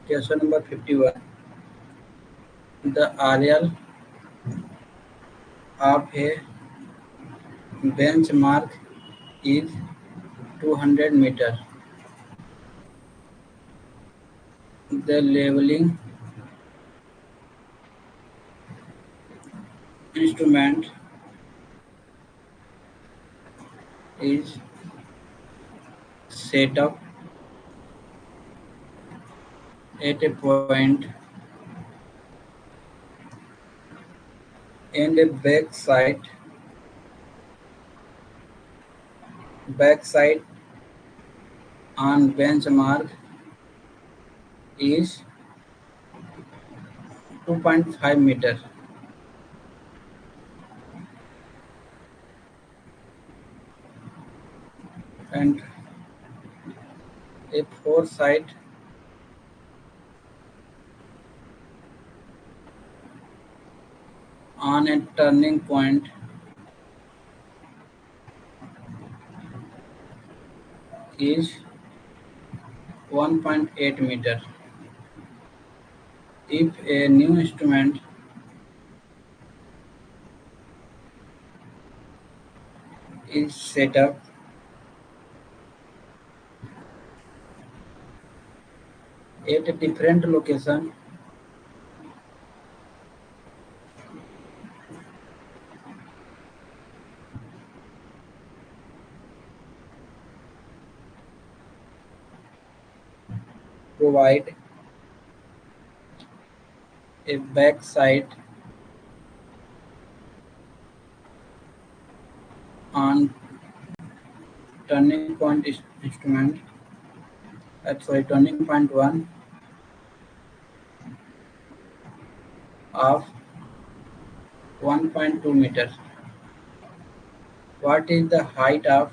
Question number 51. The areal of a benchmark is 200 meter. The leveling instrument is set up at a point and a backside on benchmark is 2.5 meter. And a foresight on a turning point is 1.8 meter. If a new instrument is set up at a different location, provide a backside on turning point instrument sorry, turning point 1 of 1.2 meter. What is the height of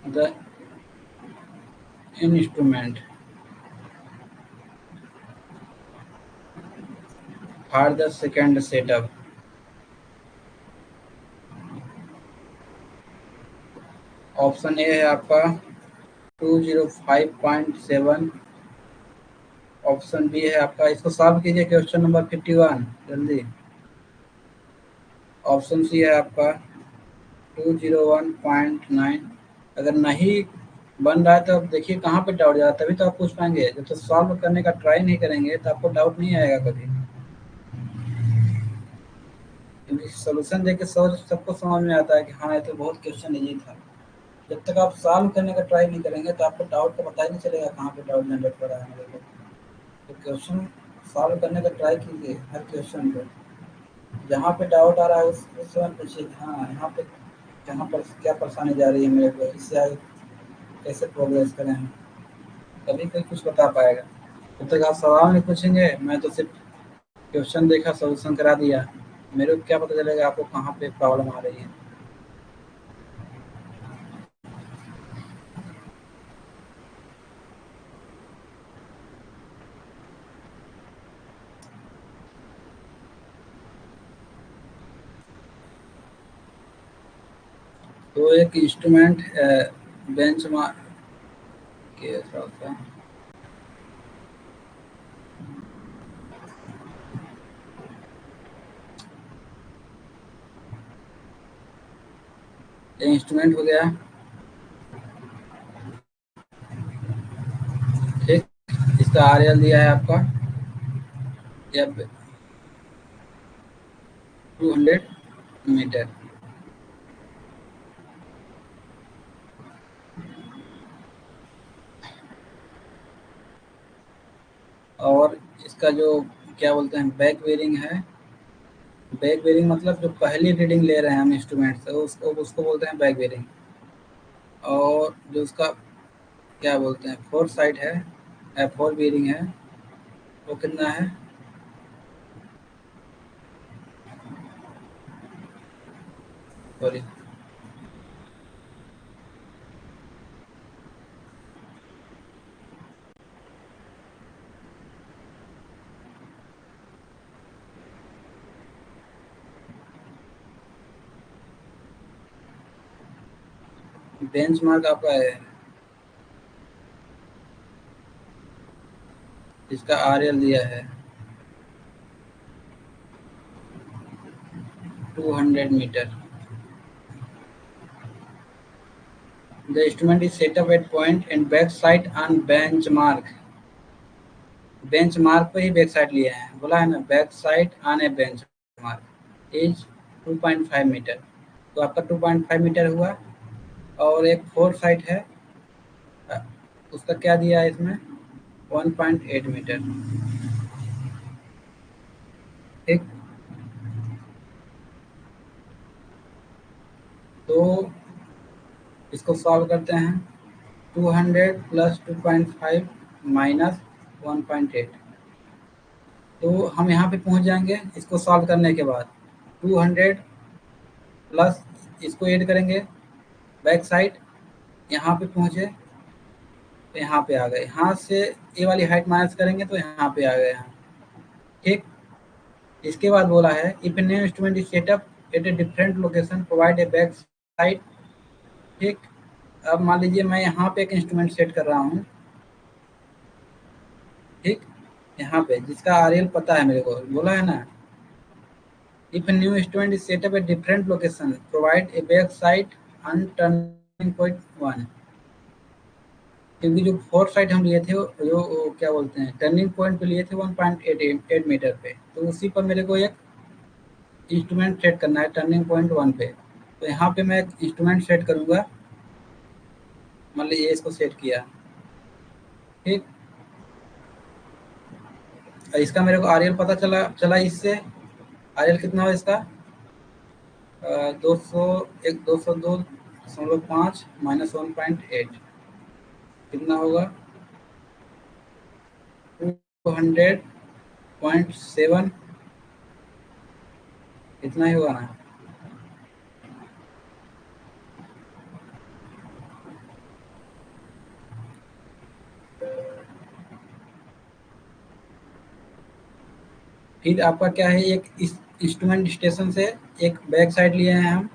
the instrument for the second setup? Option A है आपका 205.7। Option B है आपका, इसको solve कीजिए, question number 51 जल्दी। Option C है आपका 201.9। अगर नहीं बन रहा है तो अब देखिए कहाँ पे डाउट जा रहा है, तभी तो आप पूछ पाएंगे। जब तो सॉल्व करने का ट्राई नहीं करेंगे तो आपको डाउट नहीं आएगा कभी, क्योंकि सोल्यूशन देख के सबको समझ में आता है कि हाँ ये तो बहुत क्वेश्चन इजी था। जब तक आप सॉल्व करने का ट्राई नहीं करेंगे तो आपको डाउट का पता ही नहीं चलेगा कहाँ पे डाउट जनरेट हो रहा है मेरे को। तो क्वेश्चन सॉल्व करने का ट्राई कीजिए हर क्वेश्चन को, जहाँ पे डाउट आ रहा है उस समय पूछिए, हाँ यहाँ पे कहाँ पर क्या परेशानी जा रही है मेरे को, इससे आगे कैसे प्रोग्रेस करें हम, तभी कोई कुछ बता पाएगा। जब तक आप सवाल नहीं पूछेंगे, मैं तो सिर्फ क्वेश्चन देखा सोल्यूशन करा दिया, मेरे को क्या पता चलेगा आपको कहाँ पे प्रॉब्लम आ रही है। तो एक इंस्ट्रूमेंट बेंच मार्क के साथ सा इंस्ट्रूमेंट हो गया, ठीक। इसका आरएल दिया है आपका 200 मीटर। और इसका जो क्या बोलते हैं बैक बेरिंग है, बैक बेरिंग मतलब जो पहली रीडिंग ले रहे हैं हम इंस्ट्रूमेंट से उसको उसको बोलते हैं बैक बेरिंग। और जो उसका क्या बोलते हैं फोर साइड है, फोर बेरिंग है, वो कितना है? सॉरी, बेंच मार्क आपका है, इसका आरएल दिया है 200 metre. The instrument is set up at point and back side on benchmark। Benchmark पे ही बैक साइड लिए हैं, बोला है ना, back side on a benchmark is 2.5 metre. तो आपका 2.5 मीटर हुआ। और एक फोर साइड है, उसका क्या दिया है इसमें 1.8 मीटर, ठीक। तो इसको सॉल्व करते हैं, 200 प्लस 2.5 माइनस 1.8। तो हम यहाँ पे पहुँच जाएंगे इसको सॉल्व करने के बाद। 200 प्लस इसको ऐड करेंगे बैक साइड, यहाँ पे पहुँचे तो यहाँ पे आ गए, यहाँ से ए वाली हाइट माइनस करेंगे तो यहाँ पे आ गए हम, ठीक। इसके बाद बोला है if new instrument is setup at a different location provide a back side, ठीक। अब मान लीजिए मैं यहाँ पे एक इंस्ट्रूमेंट सेट कर रहा हूँ, ठीक, यहाँ पे जिसका आरएल पता है मेरे को, बोला है ना, if new instrument is setup at different location provide a back side on turning point 1। क्योंकि जो फोर्थ साइड हम लिए थे वो क्या बोलते हैं टर्निंग पॉइंट पे लिए थे 1.88 मीटर पे, तो उसी पर मेरे को एक इंस्ट्रूमेंट सेट करना है टर्निंग पॉइंट 1 पे। तो यहाँ पे मैं एक इंस्ट्रूमेंट सेट करूँगा, मान लीजिए इसको सेट किया, ठीक। इसका मेरे को आरएल पता चला इससे। आरएल कितना हो इसका? 200 एक 202.5 माइनस 1.8 कितना होगा? 200.7 इतना ही होगा ना? फिर आपका क्या है, एक इंस्ट्रूमेंट स्टेशन से एक बैक साइड लिए हैं हम।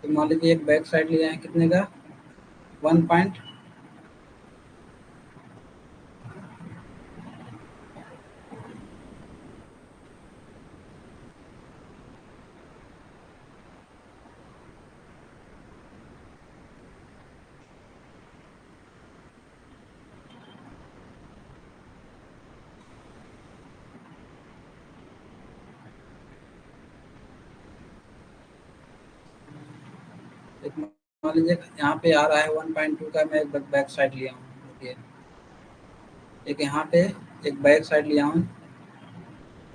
तो मान लीजिए एक बैक साइड लिए हैं कितने का? 1 पॉइंट। एक मान लीजिए यहाँ पे आ रहा है 1.2 का, मैं एक बैक साइड लिया हूँ। देखिए एक यहाँ पे एक बैक साइड लिया हूँ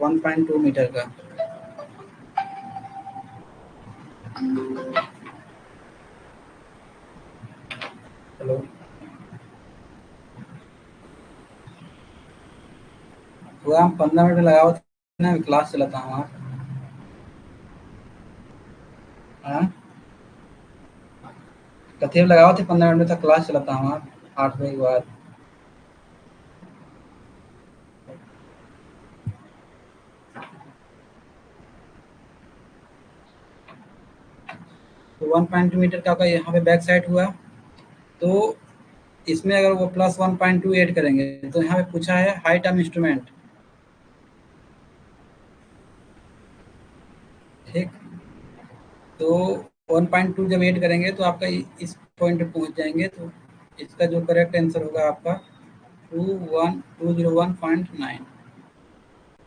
1.2 मीटर का। हेलो, हुआ हम 15 मिनट लगाओ ना, क्लास चलाता हूँ। हाँ, कथे लगाओ थे 15 मिनट तक क्लास चलाता हूँ। 8 बजे के बाद। तो 1.2 मीटर का यहाँ पे बैक साइड हुआ। तो इसमें अगर वो प्लस 1.2 ऐड करेंगे तो यहाँ पे पूछा है हाइट ऑफ इंस्ट्रूमेंट। ठीक, तो 1.2 जब ऐड करेंगे तो आपका इस पॉइंट पे पहुंच जाएंगे। तो इसका जो करेक्ट आंसर होगा आपका 201.9,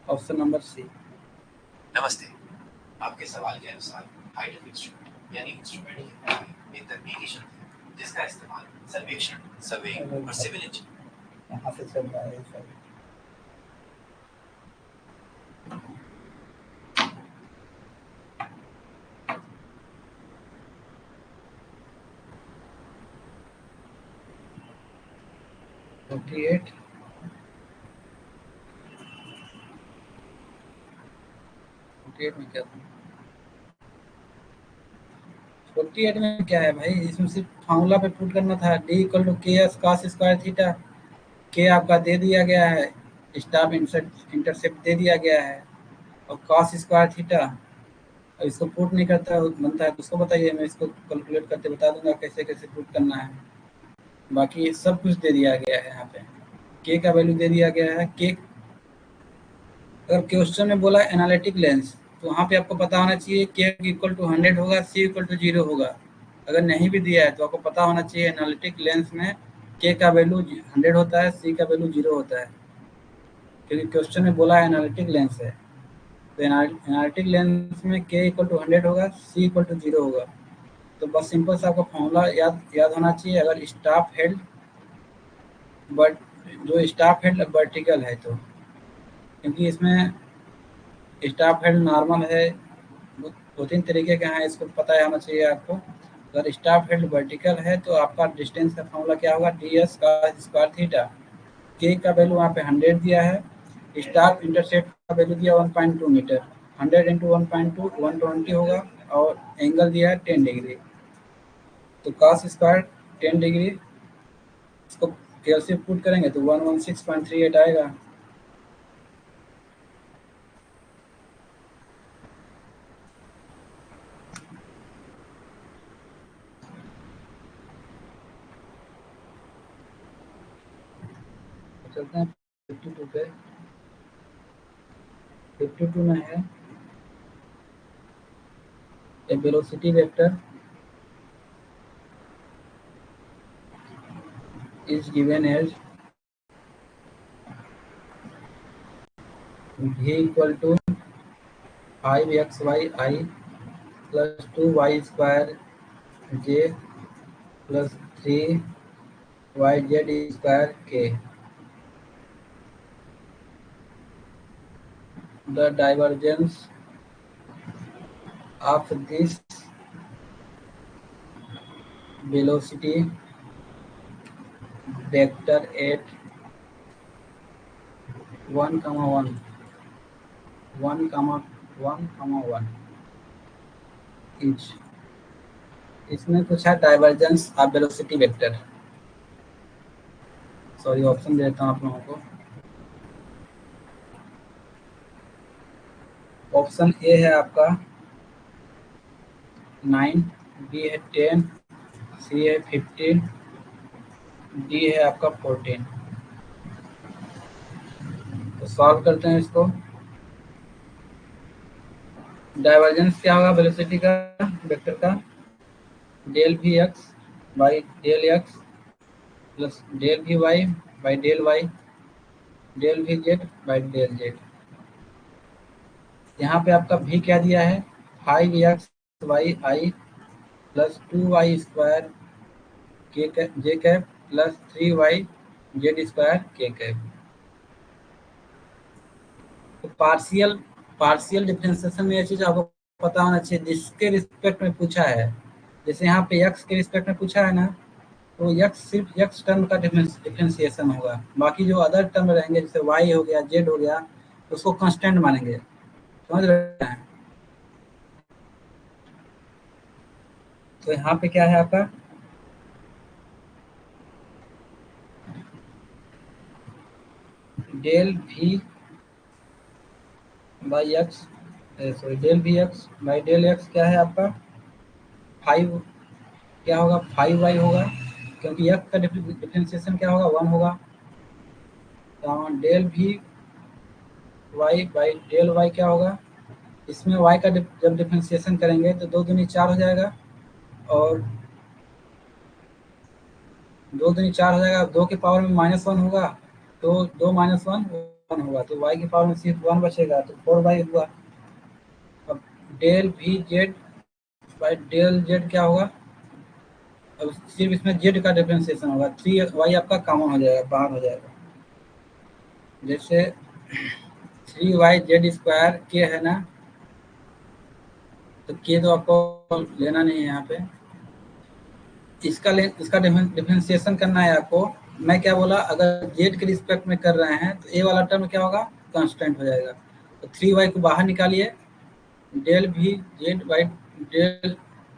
ऑप्शन नंबर सी। नमस्ते, आपके सवाल के अनुसार हाइट ऑफ इंस्ट्रूमेंट यानी इंस्ट्रूमेंट की ऊंचाई एक तकनीकी शब्द है जिसका इस्तेमाल सर्वेक्षण, सर्वेइंग और सिविल इंजीनियरिंग यहाँ से चल रहा है सर। फोर्टी एट में क्या था? 48 में क्या है भाई, इसमें सिर्फ फार्मूला पे पुट करना था। डी इक्वल टू के एस कॉस स्क्वायर थीटा। के आपका दे दिया गया है, स्टाफ इंटरसेप्ट दे दिया गया है, और कॉस स्क्वायर थीटा। अब इसको पुट नहीं करता बनता है तो उसको बताइए, मैं इसको कैलकुलेट करके बता दूंगा कैसे कैसे पुट करना है। बाकी सब कुछ दे दिया गया है यहाँ पे। के का वैल्यू दे दिया गया है। के अगर क्वेश्चन में बोला एनालिटिक लेंस तो वहाँ पे आपको पता होना चाहिए के इक्वल टू 100 होगा, सी इक्वल टू 0 होगा। अगर नहीं भी दिया है तो आपको पता होना चाहिए एनालिटिक लेंस में के का वैल्यू 100 होता है, सी का वैल्यू 0 होता है, क्योंकि क्वेश्चन में बोला एनालिटिक लेंस है। तो एनालिटिक लेंस में के इक्वल टू 100 होगा, सी इक्वल टू 0 होगा। तो बस सिंपल सा आपको फॉर्मूला याद होना चाहिए। अगर स्टाफ हेड बट जो स्टाफ हेड वर्टिकल है तो, क्योंकि इसमें स्टाफ हेड नॉर्मल है, दो तीन तरीके के हैं, इसको पता होना चाहिए आपको। अगर स्टाफ हेड वर्टिकल है तो आपका डिस्टेंस का फॉर्मूला क्या होगा? डी एस का स्क्वायर थीटा। के का वैल्यू वहाँ पे 100 दिया है, स्टाफ इंटरसेप्ट का वैल्यू दिया 1.2 मीटर। 100 इंटू 1.2 120 होगा, और एंगल दिया है 10 डिग्री। तो कॉस स्क्वायर 10 डिग्री, इसको कैलसी पुट करेंगे तो 116.38 आएगा। चलते हैं 52 पे। 52 में है a velocity vector is given as v equal to 5xy plus 2y square j plus 3yz square k। the divergence of this velocity vector at 1, 1, 1, 1, 1 each। इसमें कुछ है divergence of velocity vector. Sorry, option दे देता हूँ आप लोगों को। Option A है आपका 9, बी है 10, सी है 15, डी है आपका 14। तो सॉल्व करते हैं इसको। डाइवर्जेंस क्या होगा वेलोसिटी का वेक्टर का? Del V X by del X plus del V Y by del Y del V Z by del Z. यहाँ पे आपका भी क्या दिया है? 5x वाई आई प्लस 2y स्क्वायर के J cap plus 3y Z square K cap. तो partial differentiation में ये चीज आपको पता होना चाहिए जिसके रिस्पेक्ट में पूछा है। जैसे यहाँ पे x के रिस्पेक्ट में पूछा है ना, तो x सिर्फ x टर्म का डिफरेंशिएशन होगा। बाकी जो अदर टर्म रहेंगे जैसे y हो गया z हो गया उसको कांस्टेंट मानेंगे। समझ रहे हैं? तो यहाँ पे क्या है आपका? Del V by X, sorry del V X by del X क्या है आपका? 5 क्या होगा? 5y होगा, क्योंकि x का डिफरेंशिएशन क्या होगा? 1 होगा। तो del V Y by del Y क्या होगा? इसमें y का जब डिफरेंशिएशन करेंगे तो 2 दूनी 4 हो जाएगा, और 2 दूनी 4 हो जाएगा, 2 के पावर में -1 होगा, तो 2 - 1 1 होगा, तो y की पावर में सिर्फ 1 बचेगा, तो 4y हुआ। अब del V Z by del Z क्या होगा? अब सिर्फ इसमें जेड का डिफरेंशिएशन होगा, 3y आपका कॉमन हो जाएगा, बाहर हो जाएगा। जैसे 3y जेड स्क्वायर के है ना, तो के तो आपको लेना नहीं है यहाँ पे। इसका डिफरेंशिएशन करना है आपको। मैं क्या बोला, अगर जेड के रिस्पेक्ट में कर रहे हैं तो ए वाला टर्म क्या होगा? कांस्टेंट हो जाएगा। तो 3y को बाहर निकालिए, del V Z by del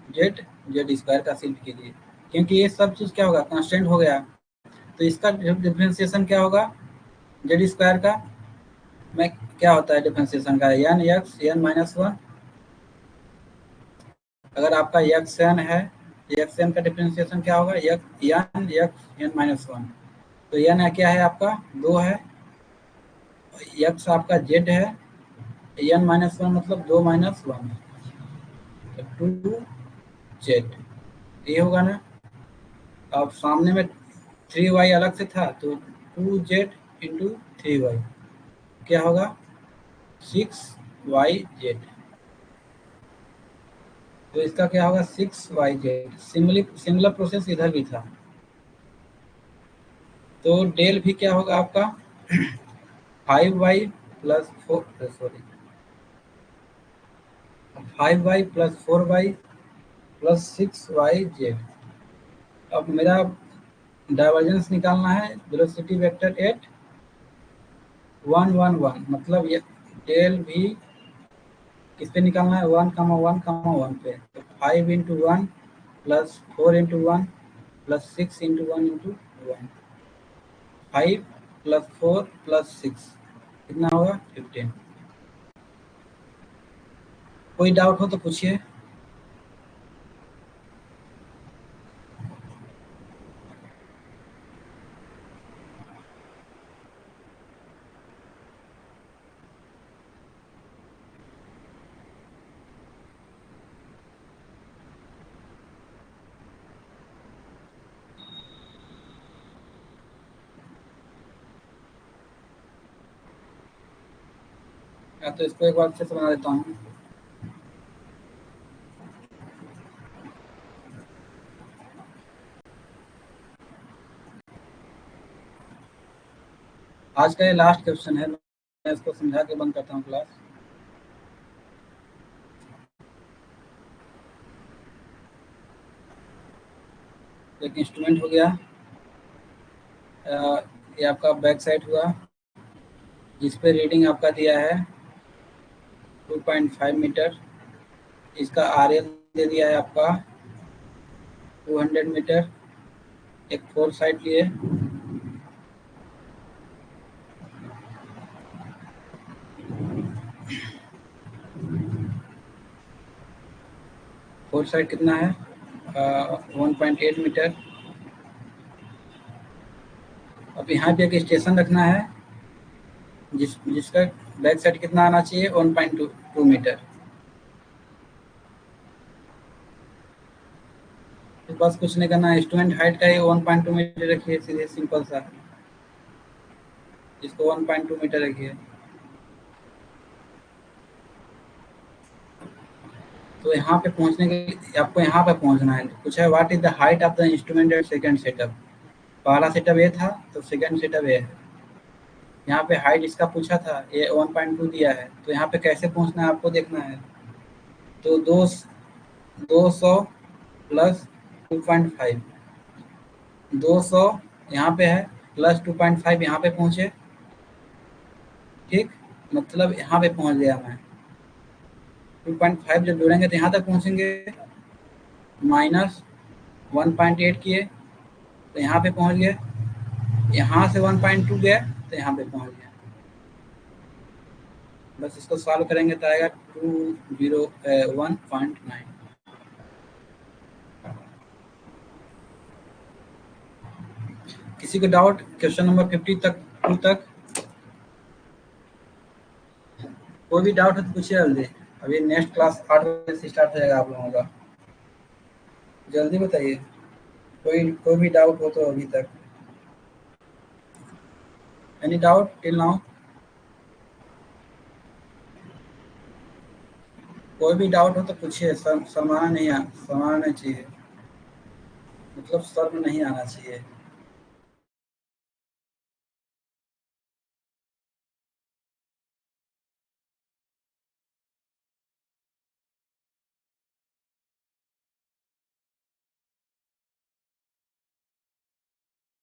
Z Z square का सिम्प कीजिए, क्योंकि ये सब चीज़ क्या होगा? कांस्टेंट हो गया। तो इसका डिफरेंशिएशन क्या होगा जेड स्क्वायर का? में क्या होता है डिफरेंशिएशन का? N X N -1। अगर आपका एक्स एन है, एक्स एन का डिफरेंशिएशन क्या होगा? N X N -1। तो एन क्या है आपका? 2 है, एक्स आपका जेड है, एन -1 मतलब 2 - 1, तो 2 जेड, ये होगा ना। अब सामने में 3y अलग से था, तो 2z इंटू 3y क्या होगा? 6yz। तो इसका क्या होगा? 6yz। सिमिलर प्रोसेस इधर भी था। तो डेल भी क्या होगा आपका? 5y plus 4, sorry 5y plus 4y plus 6yz। अब मेरा डाइवर्जेंस निकालना है वेलोसिटी वेक्टर एट 1, 1, 1, मतलब ये डेल भी किस पे निकालना है? 1, 1, 1 पे। तो 5 into 1 plus 4 into 1 plus 6 into 1 into 1, 5 plus 4 plus 6 कितना होगा? 15। कोई डाउट हो तो पूछिए। या तो इसको एक बार अच्छे से बना देता हूँ। आज का ये लास्ट क्वेश्चन है, मैं इसको समझा के बंद करता हूँ क्लास। एक इंस्ट्रूमेंट हो गया। ये आपका बैक साइड हुआ, जिस पे रीडिंग आपका दिया है 2.5 मीटर। इसका RL दे दिया है आपका 200 मीटर। एक 4 साइड लिए, फोर साइड कितना है 1.8 मीटर। अब यहाँ पे एक स्टेशन रखना है जिसका बैक साइड कितना आना चाहिए 1.2 मीटर। तो बस कुछ नहीं करना है, इंस्ट्रूमेंट हाइट का ही 1.2 मीटर रखिए, सीधे सिंपल सा, इसको 1.2 मीटर रखिए। तो यहाँ पे पहुँचने के आपको यहाँ पे पहुँचना है। कुछ है what is the height of the instrument at second setup. पहला सेटअप ये था, तो सेकंड सेटअप ये है। यहाँ पे हाइट इसका पूछा था, ये 1.2 दिया है, तो यहाँ पे कैसे पहुँचना है आपको देखना है। तो 200 प्लस 2.5, 200 यहाँ पे है प्लस 2.5 यहाँ पे पहुँचे, ठीक, मतलब यहाँ पे पहुँच गया मैं। 2.5 जब जोड़ेंगे तो यहाँ तक पहुँचेंगे, माइनस 1.8 किए तो यहाँ पे पहुँच गए, यहाँ से 1.2 गए तो यहाँ पे पहुँच गया। बस इसको सॉल्व करेंगे तो आएगा 201.9। किसी को डाउट क्वेश्चन नंबर 50 तक 2 तक? कोई भी डाउट है तो पूछिए जल्दी, अभी नेक्स्ट क्लास 8 बजे से स्टार्ट हो जाएगा आप लोगों का, जल्दी बताइए। कोई भी डाउट हो तो अभी तक। Any doubt till now? कोई भी डाउट हो तो पूछिए, शर्माना नहीं चाहिए, मतलब शर्म नहीं आना चाहिए।